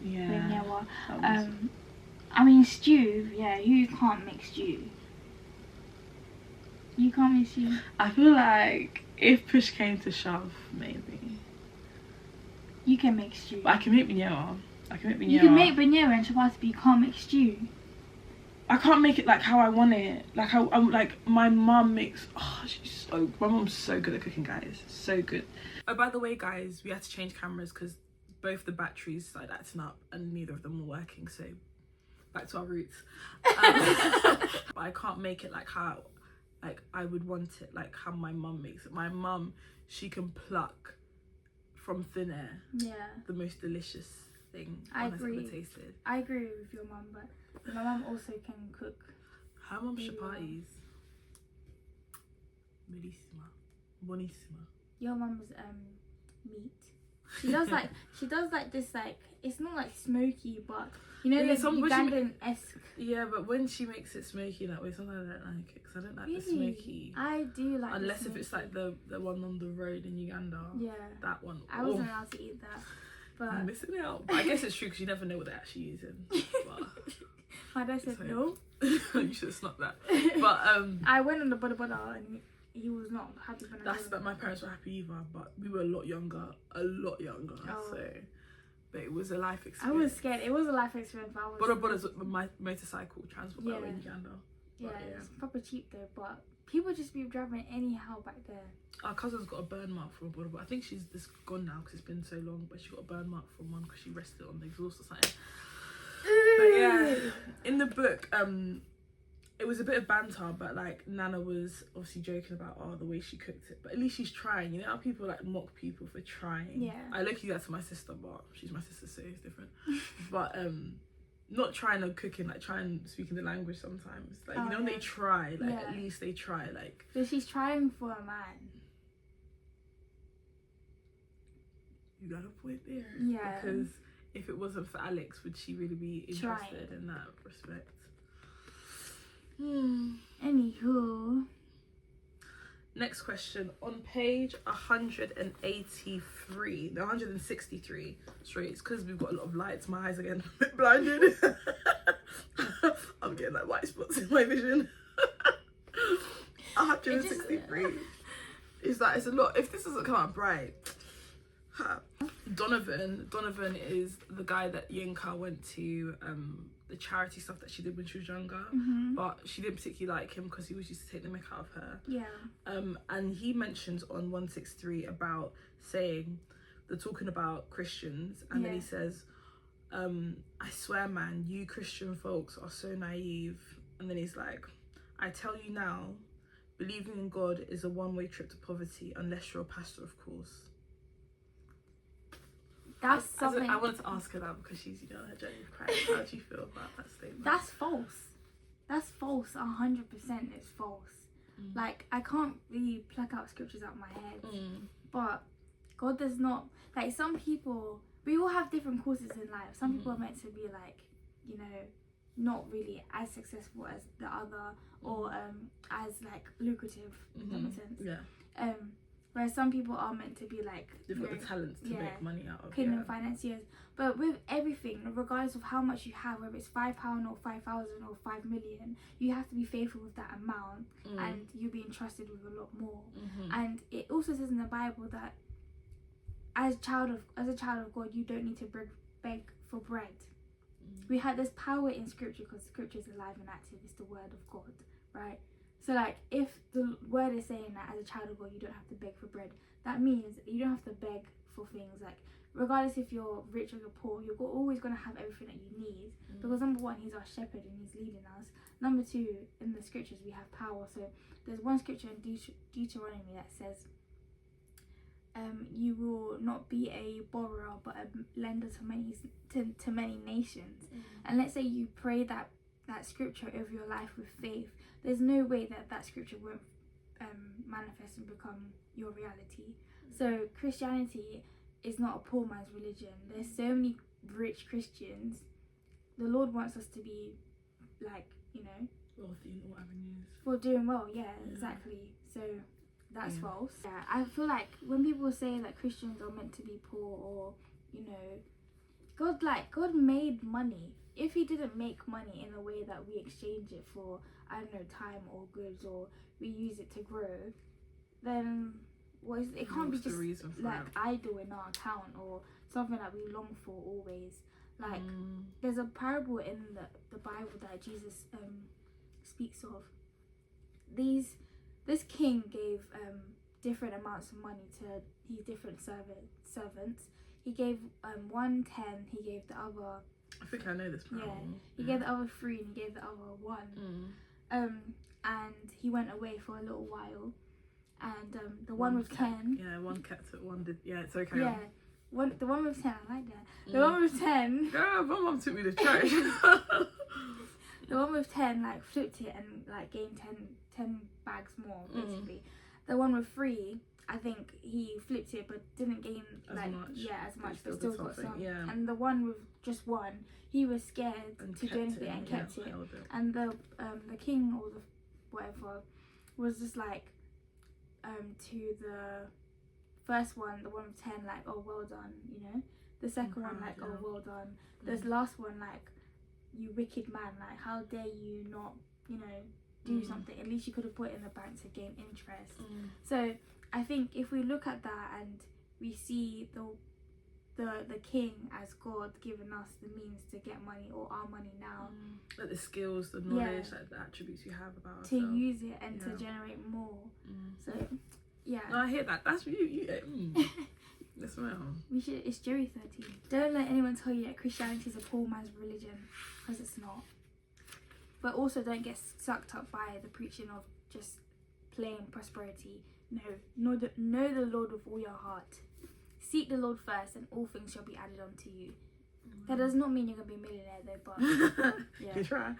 Yeah. I mean stew. Yeah, you can't make stew. You can't make stew. I feel like if push came to shove, maybe. You can make stew. But I can make banyewe. You can make banyewe and chapati, but you can't make stew. I can't make it like how I want it. Like how I'm like my mum makes. My mum's so good at cooking, guys. So good. Oh, by the way, guys, we had to change cameras because both the batteries started acting up and neither of them were working. So back to our roots. But I can't make it like how I would want it, like how my mum makes it. My mum, she can pluck from thin air the most delicious thing I've ever tasted. I agree with your mum, but my mum also can cook. Her mum's chapatis. Bellissima. Bonissima. Your mum's meat. She does like this, like, it's not like smoky, but you know, the Ugandan-esque. Yeah, but when she makes it smoky that way, sometimes I don't like it because I don't like the smoky. I do like unless if it's like the one on the road in Uganda. Yeah, that one. I wasn't allowed to eat that, but I'm missing out. But I guess it's true because you never know what they're actually using. But my dad said no. You should have snuck that. But I went on the butter and he was not happy. That's that my parents were happy either, but we were a lot younger. So. But it was a life experience. I was scared. It was a life experience. But Bodaboda's my motorcycle transport that way in Uganda. Yeah, it's proper cheap though. But people just be driving anyhow back there. Our cousin's got a burn mark from a Bodaboda. I think she's just gone now because it's been so long. But she got a burn mark from one because she rested on the exhaust or something. But yeah, in the book, it was a bit of banter, but like Nana was obviously joking about the way she cooked it, but at least she's trying. You know how people like mock people for trying. Yeah, I look that to my sister, but she's my sister, so it's different. But not trying on cooking, like trying speaking the language sometimes. Like you know, they try. Like at least they try. Like so she's trying for a man. You got a point there. Yeah, because if it wasn't for Alex, would she really be interested in that respect? Anywho, next question on page 183, no 163. Sorry, it's because we've got a lot of lights. My eyes are getting a bit blinded. I'm getting like white spots in my vision. 163. It's like it's a lot. If this doesn't come out bright. Donovan is the guy that Yinka went to the charity stuff that she did when she was younger, but she didn't particularly like him because he was used to take the mick out of her. And he mentions on 163 about saying they're talking about Christians, and then he says, I swear, man, you Christian folks are so naive. And then he's like, I tell you now, believing in God is a one-way trip to poverty, unless you're a pastor, of course. That's something. I wanted to ask her that because she's, her journey of Christ. How do you feel about that statement? That's false. That's false. 100% is false. Like, I can't really pluck out scriptures out of my head, but God does not, like, some people, we all have different courses in life. Some people are meant to be like, not really as successful as the other, or as like lucrative. Does that make sense? Yeah. Whereas some people are meant to be like, they've got the talent to make money out of kingdom financiers. But with everything, regardless of how much you have, whether it's £5 or 5,000 or 5 million, you have to be faithful with that amount, and you'll be entrusted with a lot more. And it also says in the Bible that as a child of God, you don't need to beg for bread. We have this power in scripture because scripture is alive and active. It's the word of God, right? So like, if the word is saying that as a child of God you don't have to beg for bread, that means you don't have to beg for things. Like, regardless if you're rich or you're poor, you're always going to have everything that you need, because number one, he's our shepherd and he's leading us. Number two, in the scriptures we have power. So there's one scripture in Deuteronomy that says, you will not be a borrower but a lender to many nations. And let's say you pray that scripture over your life with faith, there's no way that scripture won't manifest and become your reality. So Christianity is not a poor man's religion. There's so many rich Christians. The Lord wants us to be like, wealthy in all avenues. We're doing well, exactly. So that's false. Yeah, I feel like when people say that Christians are meant to be poor, or God made money. If he didn't make money in a way that we exchange it for, I don't know, time or goods, or we use it to grow, then it can't be just like idle in our account or something that we long for always. Like, there's a parable in the Bible that Jesus speaks of. This king gave different amounts of money to his different servants. He gave one 10, he gave the other, I think I know this parable. Yeah, he gave the other 3 and he gave the other 1. And he went away for a little while, and the one with 10, one kept it, one did, it's okay. The one with 10, I like that. The one with 10, yeah, my mum took me to church. The one with 10 like flipped it and like gained 10 bags more, basically. The one with 3, I think he flipped it but didn't gain as much, but still got some. And the one with just 1, he was scared to do anything and kept it. And the king, or the whatever, was just like to the first one, the one with 10, like, oh, well done, the second one, like, oh, well done. This last one, like, you wicked man, like, how dare you not do something. At least you could have put it in the bank to gain interest. So I think if we look at that and we see the king as God giving us the means to get money, or our money now, like the skills, the knowledge, like the attributes you have about to ourselves, use it and to generate more. So no, I hear that. That's you. That's well. It's Jerry 13. Don't let anyone tell you that Christianity is a poor man's religion, because it's not. But also don't get sucked up by the preaching of just plain prosperity. No, know the Lord with all your heart. Seek the Lord first, and all things shall be added unto you. That does not mean you're gonna be a millionaire though, but you try.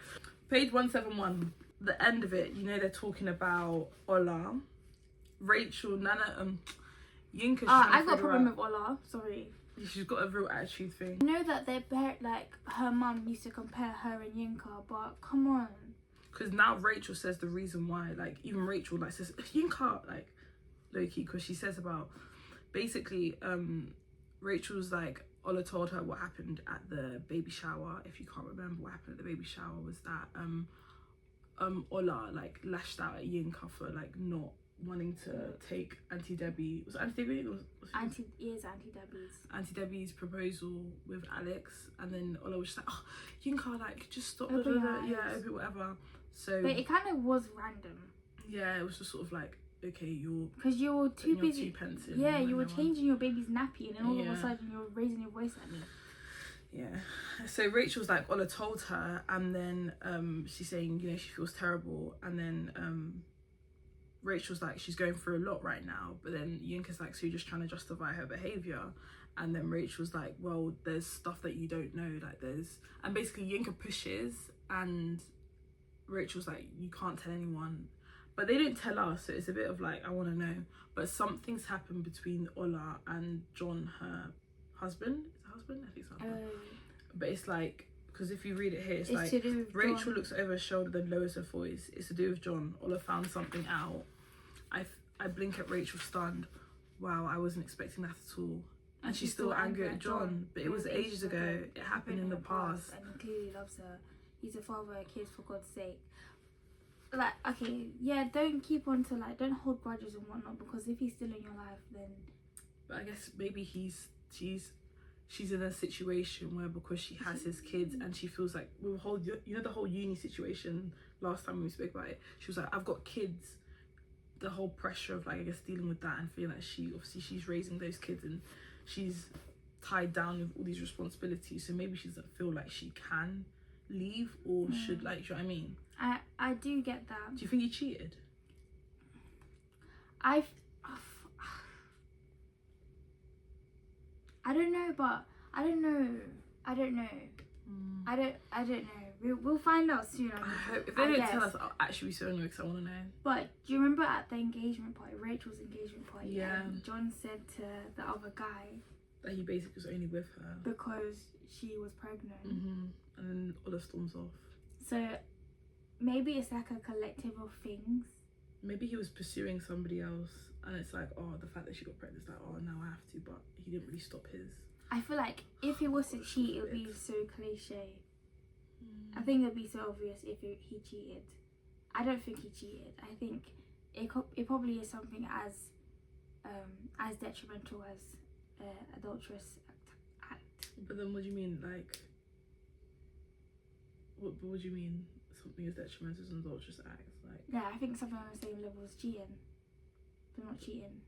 Page 171. The end of it, they're talking about Ola, Rachel, Nana, Yinka. I got a problem with Ola. Sorry. She's got a real attitude thing. I know that her mum used to compare her and Yinka, but come on. Because now Rachel says the reason why, like, even Rachel, like, says, Yinka, like, low-key, because she says about, basically, Rachel's like, Ola told her what happened at the baby shower. If you can't remember what happened at the baby shower, was that, Ola, like, lashed out at Yinka for, like, not wanting to take Auntie Debbie. Was it Auntie Debbie? Auntie Debbie's. Auntie Debbie's proposal with Alex, and then Ola was just like, oh, Yinka, like, just stop. Open your eyes. Yeah, open whatever. So. But it kind of was random. Yeah, it was just sort of like, okay, because you're too busy. 2 pence in. Yeah, you were changing your baby's nappy, and then all of Yeah. a sudden you're raising your voice at me. Yeah. So Rachel's like, Ola told her, and then she's saying, you know, she feels terrible, and then Rachel's like, she's going through a lot right now, but then Yinka's like, so you're just trying to justify her behaviour, and then Rachel's like, well, there's stuff that you don't know, like and basically Yinka pushes, and Rachel's like, you can't tell anyone, but they didn't tell us, so it's a bit of like, I want to know, but something's happened between Ola and John, her husband. Is it husband? I think it's husband. But it's like, because if you read it here, it's like Rachel John. looks over her shoulder, then lowers her voice. It's to do with John. Ola found something out. I blink at Rachel stunned. Wow, I wasn't expecting that at all. And she's still angry at John, but it was ages ago. It happened in the past. And he clearly loves her. He's a father of kids, for God's sake. Like, okay, yeah, don't keep on to, like, don't hold grudges and whatnot, because if he's still in your life, then. But I guess maybe she's in a situation where, because she has his kids and she feels like, with the whole, you know, the whole uni situation last time we spoke about it, she was like, I've got kids. The whole pressure of, like, I guess dealing with that and feeling like she's raising those kids and she's tied down with all these responsibilities, so maybe she doesn't feel like she can leave or should, like, do you know what I mean? I do get that. Do you think he cheated? I don't know, but I don't know. I don't know. We'll find out soon. I hope. If they don't tell us, I'll actually be so annoyed because I want to know. But do you remember at the engagement party, Rachel's engagement party? Yeah. John said to the other guy That he basically was only with her because she was pregnant. And then Ola storms off. So maybe it's like a collective of things. Maybe he was pursuing somebody else, and it's like, oh, the fact that she got pregnant is like, oh, now I have to, but he didn't really stop his. I feel like if he was to cheat, it would be so cliche. I think it would be so obvious if he cheated. I don't think he cheated. I think it probably is something as detrimental as adulterous act. But then what do you mean, like, what do you mean something as detrimental as an adulterous act? Like, yeah, I think something on the same level as cheating, but not cheating.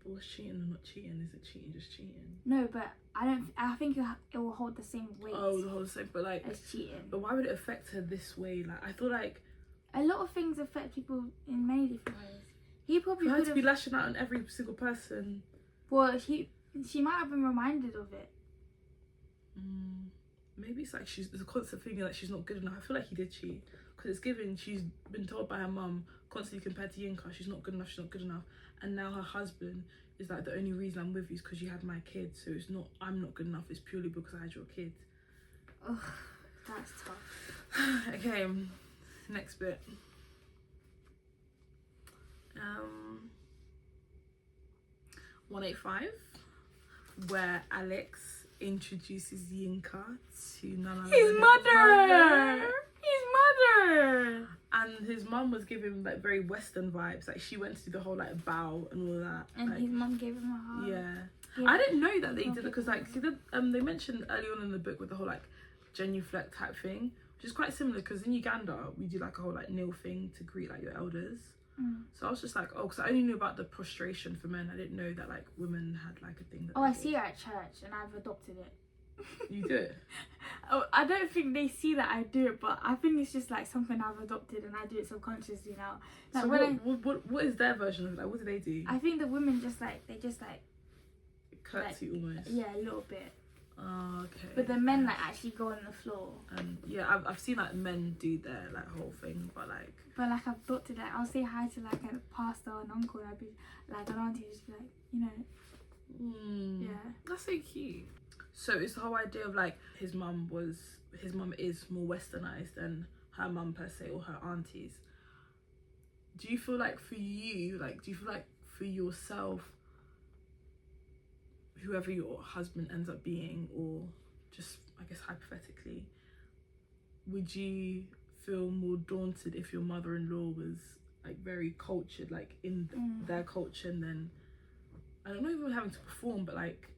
But what's cheating and not cheating? Is it cheating just cheating? No, but I think it will hold the same weight. Oh, the whole same, but like, as cheating. But why would it affect her this way? Like, I feel like a lot of things affect people in many different ways. He probably for her could to be lashing out on every single person. Well, she might have been reminded of it. Maybe it's like there's a constant feeling like she's not good enough. I feel like he did cheat because it's given. She's been told by her mum constantly compared to Yinka, she's not good enough. She's not good enough. And now her husband is like, the only reason I'm with you is because you had my kids. So it's not, I'm not good enough. It's purely because I had your kids. Ugh, that's tough. Okay, next bit. 185, where Alex introduces Yinka to none other His than mother! His mother! And his mum was giving like very Western vibes. Like she went to do the whole like bow and all that. And like, his mum gave him a hug. Yeah. I didn't know that they did it because like see they mentioned early on in the book with the whole like genuflect type thing, which is quite similar because in Uganda we do like a whole like kneel thing to greet like your elders. So I was just like, oh, because I only knew about the prostration for men. I didn't know that like women had like a thing that. Oh, I see it at church and I've adopted it. You do it? Oh, I don't think they see that I do it, but I think it's just like something I've adopted and I do it subconsciously now. Like, so what is their version of it? Like, what do they do? I think the women just like curtsy almost. Yeah, a little bit. Oh, okay. But the men like actually go on the floor. Yeah, I've seen like men do their like whole thing, but like I've adopted like I'll say hi to like a pastor or an uncle and I'd be like an auntie, just be like, you know. Yeah. That's so cute. So it's the whole idea of like his mum is more westernized than her mum per se or her aunties. Do you feel like for yourself, whoever your husband ends up being, or just I guess hypothetically, would you feel more daunted if your mother-in-law was like very cultured, like in their culture, and then I don't know, even having to perform, but like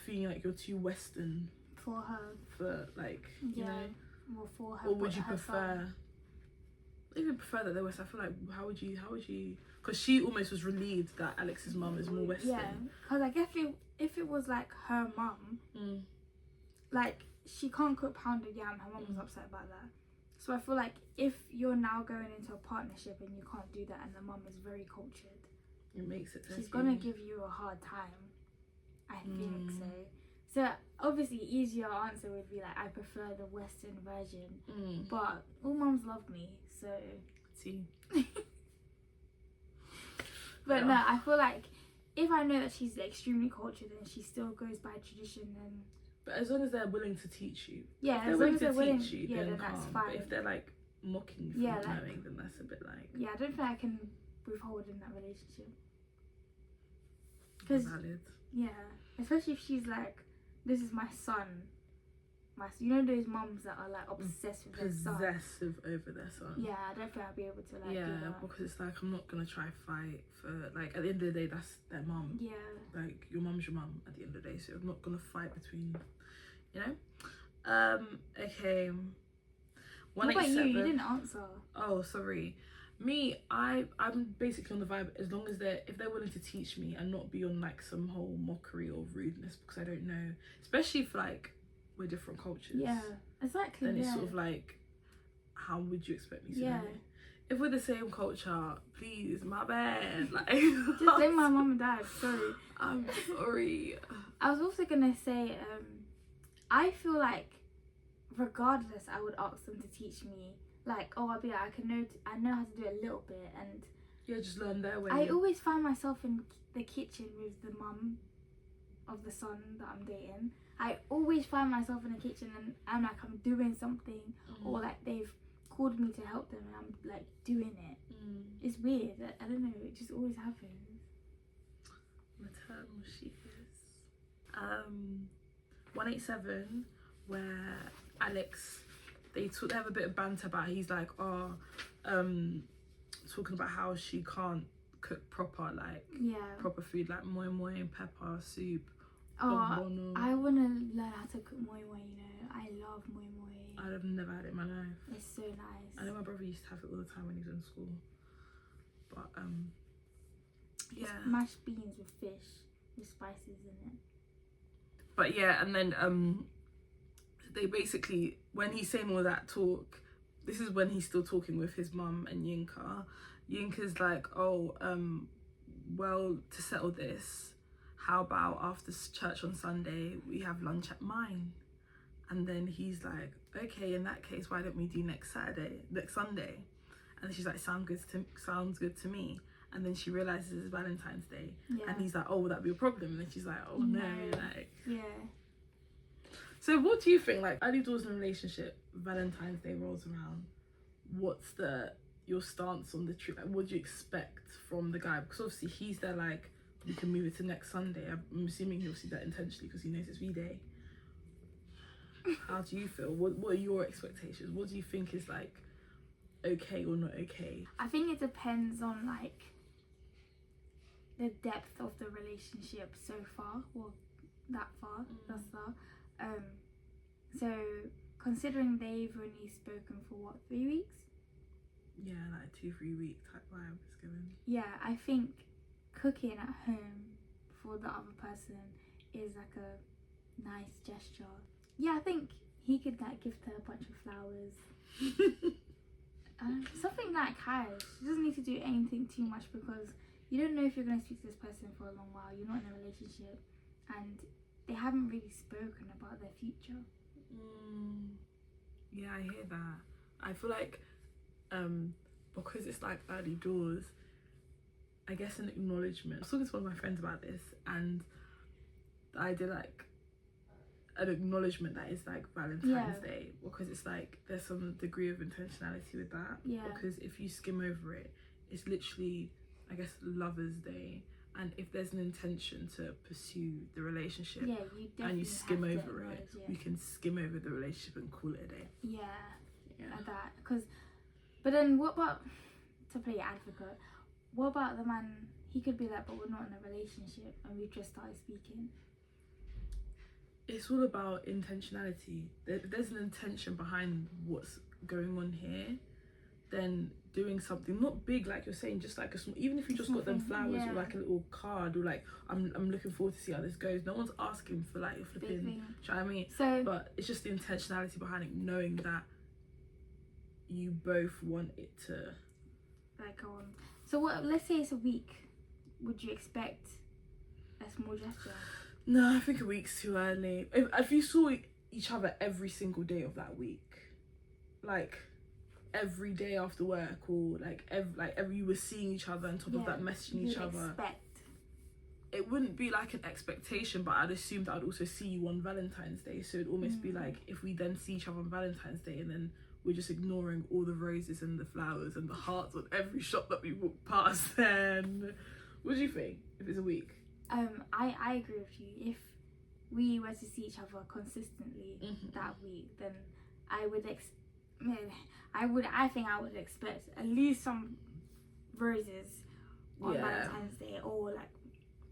feeling like you're too Western for her. For like, you know, well, for her. Or would you prefer? Even prefer that they were. I feel like how would you? Because she almost was relieved that Alex's mum is more Western. Yeah, because like if it was like her mum, like she can't cook pounded yam. Her mum was upset about that. So I feel like if you're now going into a partnership and you can't do that, and the mum is very cultured, it makes it. She's gonna give you a hard time. I think so. So obviously, easier answer would be like I prefer the Western version, but all mums love me, so. See. But no, I feel like if I know that she's extremely cultured and she still goes by tradition, then. But as long as they're willing to teach you. Yeah, if as long as they're willing to teach you, then that's fine. But if they're like mocking you for not knowing, then that's a bit like. Yeah, I don't think I can withhold in that relationship. Valid. Yeah, especially if she's like, this is my son. You know those mums that are like obsessed with their son. Possessive over their son. Yeah, I don't think I'll be able to like do that. Because it's like I'm not gonna try fight for like at the end of the day that's their mum. Yeah. Like your mum's your mum at the end of the day, so I'm not gonna fight between, you know. Okay. What about you? You didn't answer. Oh, sorry. Me, I'm basically on the vibe as long as if they're willing to teach me and not be on like some whole mockery or rudeness because I don't know, especially if like we're different cultures. Yeah, exactly. Then it's sort of like, how would you expect me to know? If we're the same culture, please, my bad. Like, just blame my mum and dad. Sorry. I'm sorry. I was also gonna say, I feel like, regardless, I would ask them to teach me. Like, I'll be like, I know how to do it a little bit, and just learn their way. I always find myself in the kitchen with the mum of the son that I'm dating. I always find myself in the kitchen and I'm like, I'm doing something, or like they've called me to help them and I'm like doing it. It's weird. I don't know. It just always happens. Maternal she is. 187, where Alex, they have a bit of banter about. He's like, talking about how she can't cook proper food like moi moi and pepper soup. I want to learn how to cook moi moi, you know. I love moi moi. I've never had it in my life. It's so nice. I know my brother used to have it all the time when he was in school. But, It's mashed beans with fish with spices in it. But yeah, and then they basically, when he's saying all that talk, this is when he's still talking with his mum and Yinka. Yinka's like, well, to settle this, how about after church on Sunday we have lunch at mine? And then he's like, okay, in that case, why don't we do next Sunday? And she's like, sounds good to me. And then she realizes it's Valentine's Day, and he's like, oh, will that be a problem? And then she's like, oh no, like. Yeah. So what do you think, like, early doors in a relationship, Valentine's Day rolls around, what's your stance on the trip? Like, what do you expect from the guy? Because obviously he's there like, we can move it to next Sunday. I'm assuming he'll see that intentionally because he knows it's V-Day. How do you feel? What are your expectations? What do you think is like okay or not okay? I think it depends on like the depth of the relationship so far, or that far, thus far. So considering they've only spoken for 3 weeks? Yeah, like 2-3 week type vibe is given. Yeah, I think cooking at home for the other person is like a nice gesture. Yeah, I think he could like gift her a bunch of flowers. Something like cash. He doesn't need to do anything too much because you don't know if you're going to speak to this person for a long while. You're not in a relationship and they haven't really spoken about their future. Yeah, I hear that. I feel like because it's like early doors, I guess an acknowledgement. I was talking to one of my friends about this, and I did like an acknowledgement that is like Valentine's Day, because it's like there's some degree of intentionality with that. Because if you skim over it, it's literally, I guess, Lover's Day. And if there's an intention to pursue the relationship, and you skim over it, we can skim over the relationship and call it a day. Yeah. Like that. But then what about to play advocate, what about the man? He could be like, but we're not in a relationship and we've just started speaking. It's all about intentionality. There's an intention behind what's going on here. Then doing something not big, like you're saying, just like a small, even if you just got them flowers or like a little card, or like I'm looking forward to see how this goes. No one's asking for like flipping. Do you know what I mean? So, but it's just the intentionality behind it, knowing that you both want it to like go on. So what? Let's say it's a week. Would you expect a small gesture? No, I think a week's too early. If you saw each other every single day of that week, like every day after work, or like every you were seeing each other, on top of that messaging each other, it wouldn't be like an expectation, but I'd assume that I'd also see you on Valentine's Day, so it'd almost be like if we then see each other on Valentine's Day and then we're just ignoring all the roses and the flowers and the hearts on every shop that we walk past, then what do you think if it's a week? I agree with you. If we were to see each other consistently that week, then I think I would expect at least some roses on Valentine's Day, or like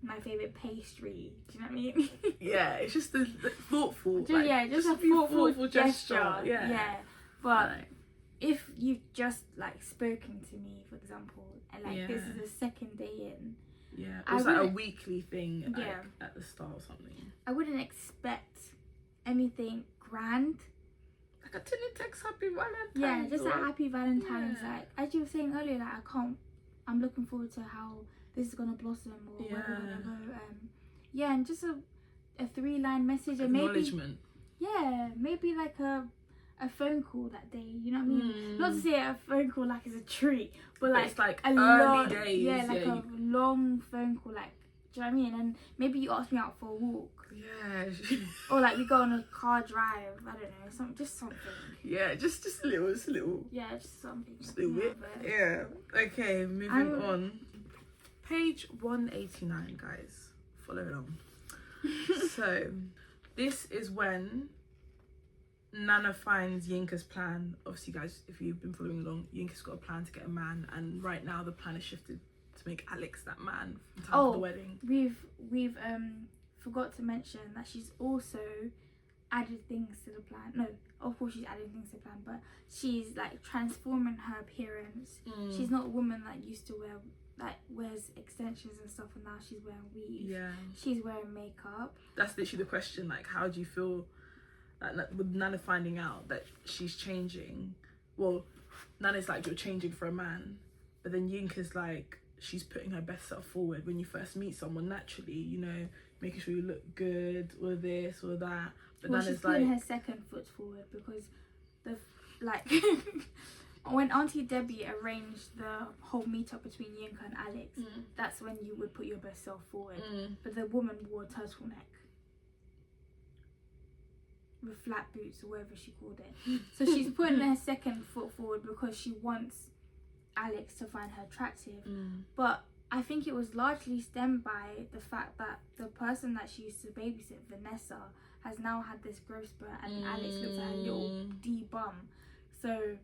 my favourite pastry. Do you know what I mean? Yeah, it's just the thoughtful. Just a thoughtful gesture. Yeah. But if you've just like spoken to me, for example, and like this is the second day in. Yeah, it was like a weekly thing at the start or something. I wouldn't expect anything grand. Like a tiny text, happy Valentine's. Yeah, just a happy Valentine's. Like as you were saying earlier, like I'm looking forward to how this is gonna blossom, or where we're gonna go. And just a 3-line message, and acknowledgement. Maybe like a phone call that day, you know what I mean? Not to say a phone call like it's a treat, but like it's like a early days. Yeah, like a long phone call, like, do you know what I mean? And maybe you ask me out for a walk. Yeah. Or like we go on a car drive. I don't know, just something. Yeah, just a little. Yeah, just something. Just a little bit. Yeah. Okay, moving on. Page 189, guys. Follow along. So, this is when Nana finds Yinka's plan. Obviously, guys, if you've been following along, Yinka's got a plan to get a man, and right now the plan is shifted to make Alex that man in time for the wedding. We've forgot to mention that she's also added things to the plan. No, of course she's adding things to the plan, but she's like transforming her appearance. She's not a woman that used to wears extensions and stuff, and now she's wearing weave. Yeah. She's wearing makeup. That's literally the question. Like, how do you feel? Like, with Nana finding out that she's changing, well, Nana's like, you're changing for a man, but then Yinka's like, she's putting her best self forward. When you first meet someone, naturally, you know, making sure you look good, or this or that. But Nana's she's putting her second foot forward, because when Auntie Debbie arranged the whole meetup between Yinka and Alex, that's when you would put your best self forward. But the woman wore a turtleneck with flat boots, or whatever she called it. So she's putting her second foot forward because she wants Alex to find her attractive. But I think it was largely stemmed by the fact that the person that she used to babysit, Vanessa, has now had this growth spurt, and Alex looks like a little D bum. So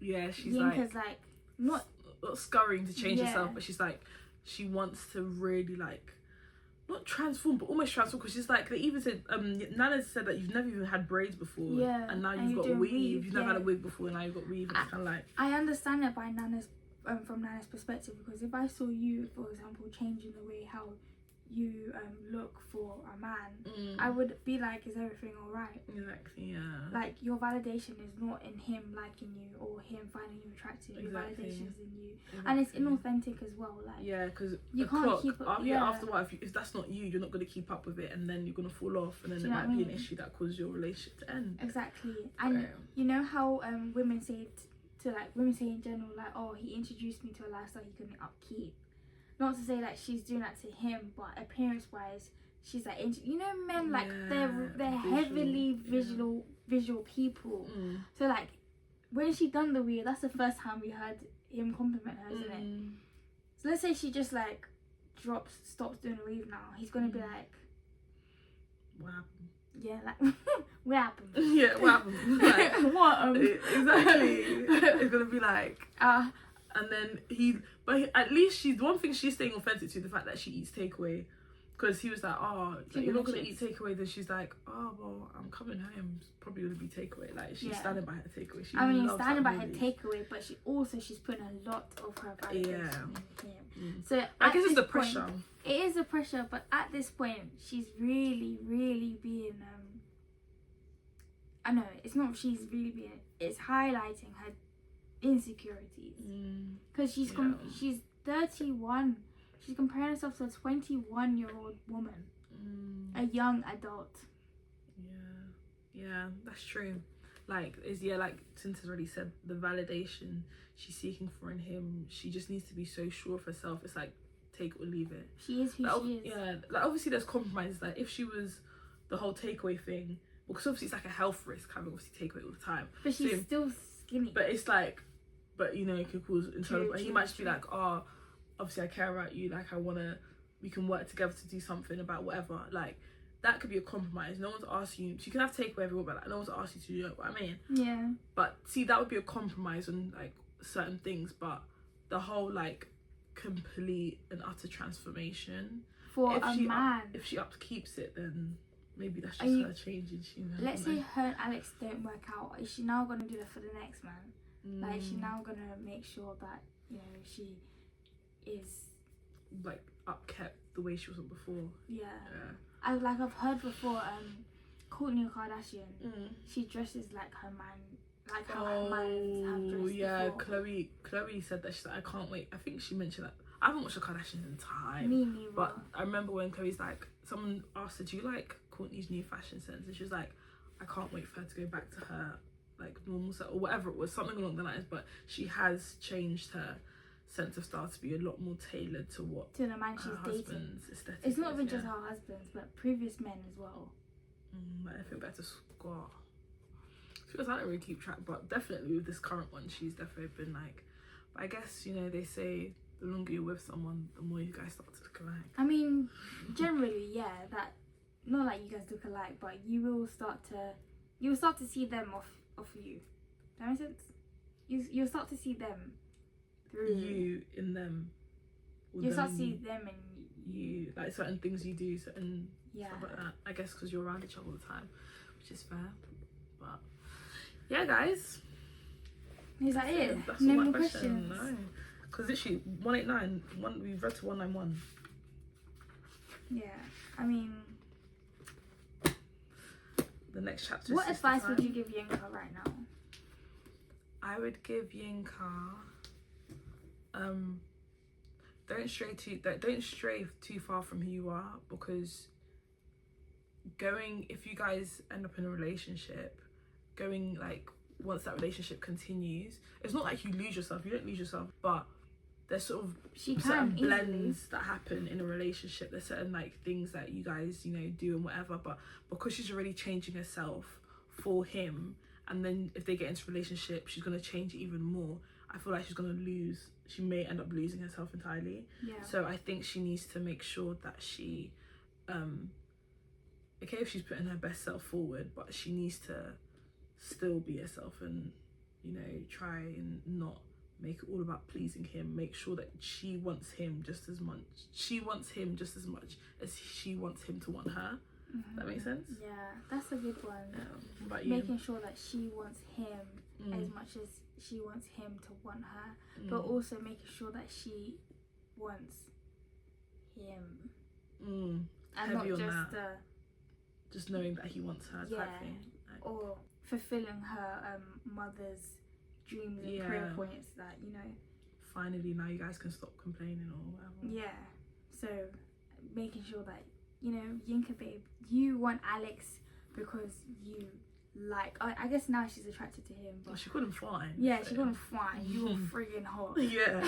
yeah, she's Yinka's like not scurrying to change herself, but she's like, she wants to really like not transform, but almost transform, because she's like, they even said, Nana said that you've never even had braids before, and now you've got a weave. You've never had a wig before, and now you've got weave. It's kind of like, I understand it by Nana's from Nana's perspective, because if I saw you, for example, changing the way how you look for a man, I would be like, is everything alright? Exactly, yeah. Like, your validation is not in him liking you or him finding you attractive. Your validation is in you, and it's inauthentic as well. Like, yeah, because you can't keep up. After a while, if that's not you, you're not going to keep up with it, and then you're going to fall off, and then it might be an issue that causes your relationship to end. Exactly, and you know how women say women say in general, like, oh, he introduced me to a lifestyle he couldn't upkeep. Not to say that she's doing that to him, but appearance wise, she's like, you know, men, like, they're heavily visual people. So like, when she done the weave, that's the first time we heard him compliment her, isn't it? So let's say she just like stops doing the weave now, he's gonna be like, what happened? Yeah, like, what happened? Yeah, what happened? Like, what? Exactly. It's gonna be like, And then at least one thing she's staying authentic to, the fact that she eats takeaway. Because he was like, oh, like, you're not going to eat takeaway. Then she's like, oh, well, I'm coming home. It's probably going to be takeaway. Like, she's standing by her takeaway. Standing by her takeaway, but she's putting a lot of her validation in him. So I guess it's the pressure. It is the pressure, but at this point, she's really, really being, I know, it's not she's really being, it's highlighting her insecurities. Because she's 31. She's comparing herself to a 21-year-old woman, a young adult. Yeah, that's true. Like Tinta's already said, the validation she's seeking for in him, she just needs to be so sure of herself. It's like, take it or leave it. She is who she is. Yeah, like obviously there's compromises. Like if she was the whole takeaway thing, because obviously it's like a health risk having obviously takeaway all the time. But she's still skinny. But it's like, you know, it could cause internal. He might just be like, oh, obviously I care about you, like we can work together to do something about whatever. Like that could be a compromise. No one's asking you. She can have takeaway everywhere, but like no one's asked you to do it. What I mean. Yeah. But see, that would be a compromise on like certain things. But the whole like complete and utter transformation for a man. If she upkeeps it, then maybe that's just her changing. Let's say her and Alex don't work out. Is she now gonna do that for the next man? Like, is she now gonna make sure that, you know, she is like upkept the way she wasn't before? Yeah. I've heard before, Kourtney Kardashian, she dresses like her man, like how her man have dressed before. Chloe said that. She's like, I can't wait. I think she mentioned that. I haven't watched the Kardashians in time. Me neither. But I remember when Chloe's like, someone asked her, do you like Kourtney's new fashion sense? And she was like, I can't wait for her to go back to her like normal set or whatever it was, something along the lines. But she has changed her sense of style to be a lot more tailored to the man she's dating. It's not even just her husbands, but previous men as well. I feel better squat. Because I don't really keep track, but definitely with this current one, she's definitely been like. But I guess, you know, they say the longer you're with someone, the more you guys start to look alike. I mean, generally, yeah, that not like you guys look alike, but you will start to see them off you. Does that make sense? You'll start to see them through you in them. You start to see them and you, like certain things you do, certain stuff like that. I guess because you're around each other all the time, which is fair. But yeah, guys. Is that it? That's no all more my question. questions? No. Because literally 189, we've read to 191. Yeah, I mean, the next chapter. What advice would you give Yinka right now? I would give Yinka, don't stray too far from who you are, because if you guys end up in a relationship, like once that relationship continues, it's not like you lose yourself. You don't lose yourself, but there's sort of certain blends that happen in a relationship. There's certain like things that you guys, you know, do and whatever, but because she's already changing herself for him, and then if they get into a relationship, she's going to change it even more. I feel like she may end up losing herself entirely. Yeah. So I think she needs to make sure that she, okay, if she's putting her best self forward, but she needs to still be herself and, you know, try and not make it all about pleasing him. Make sure that she wants him just as much. She wants him just as much as she wants him to want her. Mm-hmm. That makes sense? Yeah, that's a good one. But making sure that she wants him as much as she wants him to want her, but also making sure that she wants him. And heavy not on just that. Just knowing that he wants her type thing. Like, or fulfilling her mother's dreams and prayer points that, you know. Finally, now you guys can stop complaining or whatever. Yeah. So, making sure that, you know, Yinka babe, you want Alex because you like, I guess now she's attracted to him. But she couldn't find. Yeah, she couldn't find. You were friggin' hot. Yeah.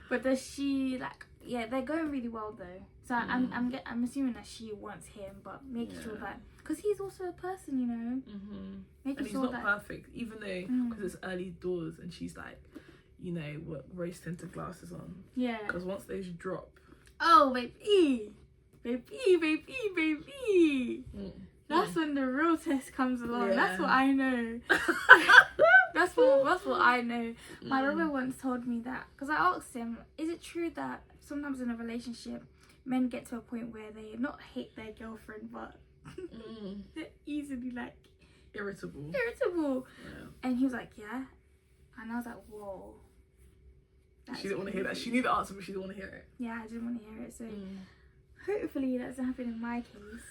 But does she, like, yeah, they're going really well though. So I'm assuming that she wants him, but making sure that, because he's also a person, you know. Making and he's sure not perfect, even though, because it's early doors and she's like, you know, rose tinted glasses on. Yeah. Because once those drop. Oh, baby. That's when the real test comes along. Yeah. That's what I know. That's what I know. My brother once told me that, because I asked him, is it true that sometimes in a relationship men get to a point where they not hate their girlfriend but they're easily like irritable. Yeah. And he was like, yeah. And I was like, whoa. She didn't want to hear that. She knew the answer, but she didn't want to hear it. Yeah, I didn't want to hear it. So hopefully that doesn't happen in my case.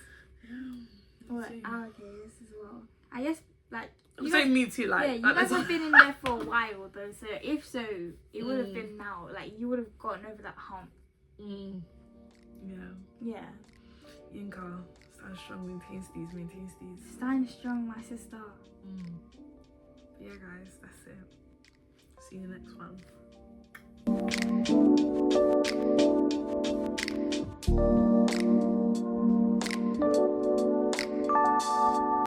Or our case as well. I guess, like, I'm saying me too, like. Yeah, you guys have been in there for a while though, so if so, it would have been now. Like, you would have gotten over that hump. Yeah. Yinka, stand strong, maintain steeds. Stand strong, my sister. Yeah, guys, that's it. See you in the next one.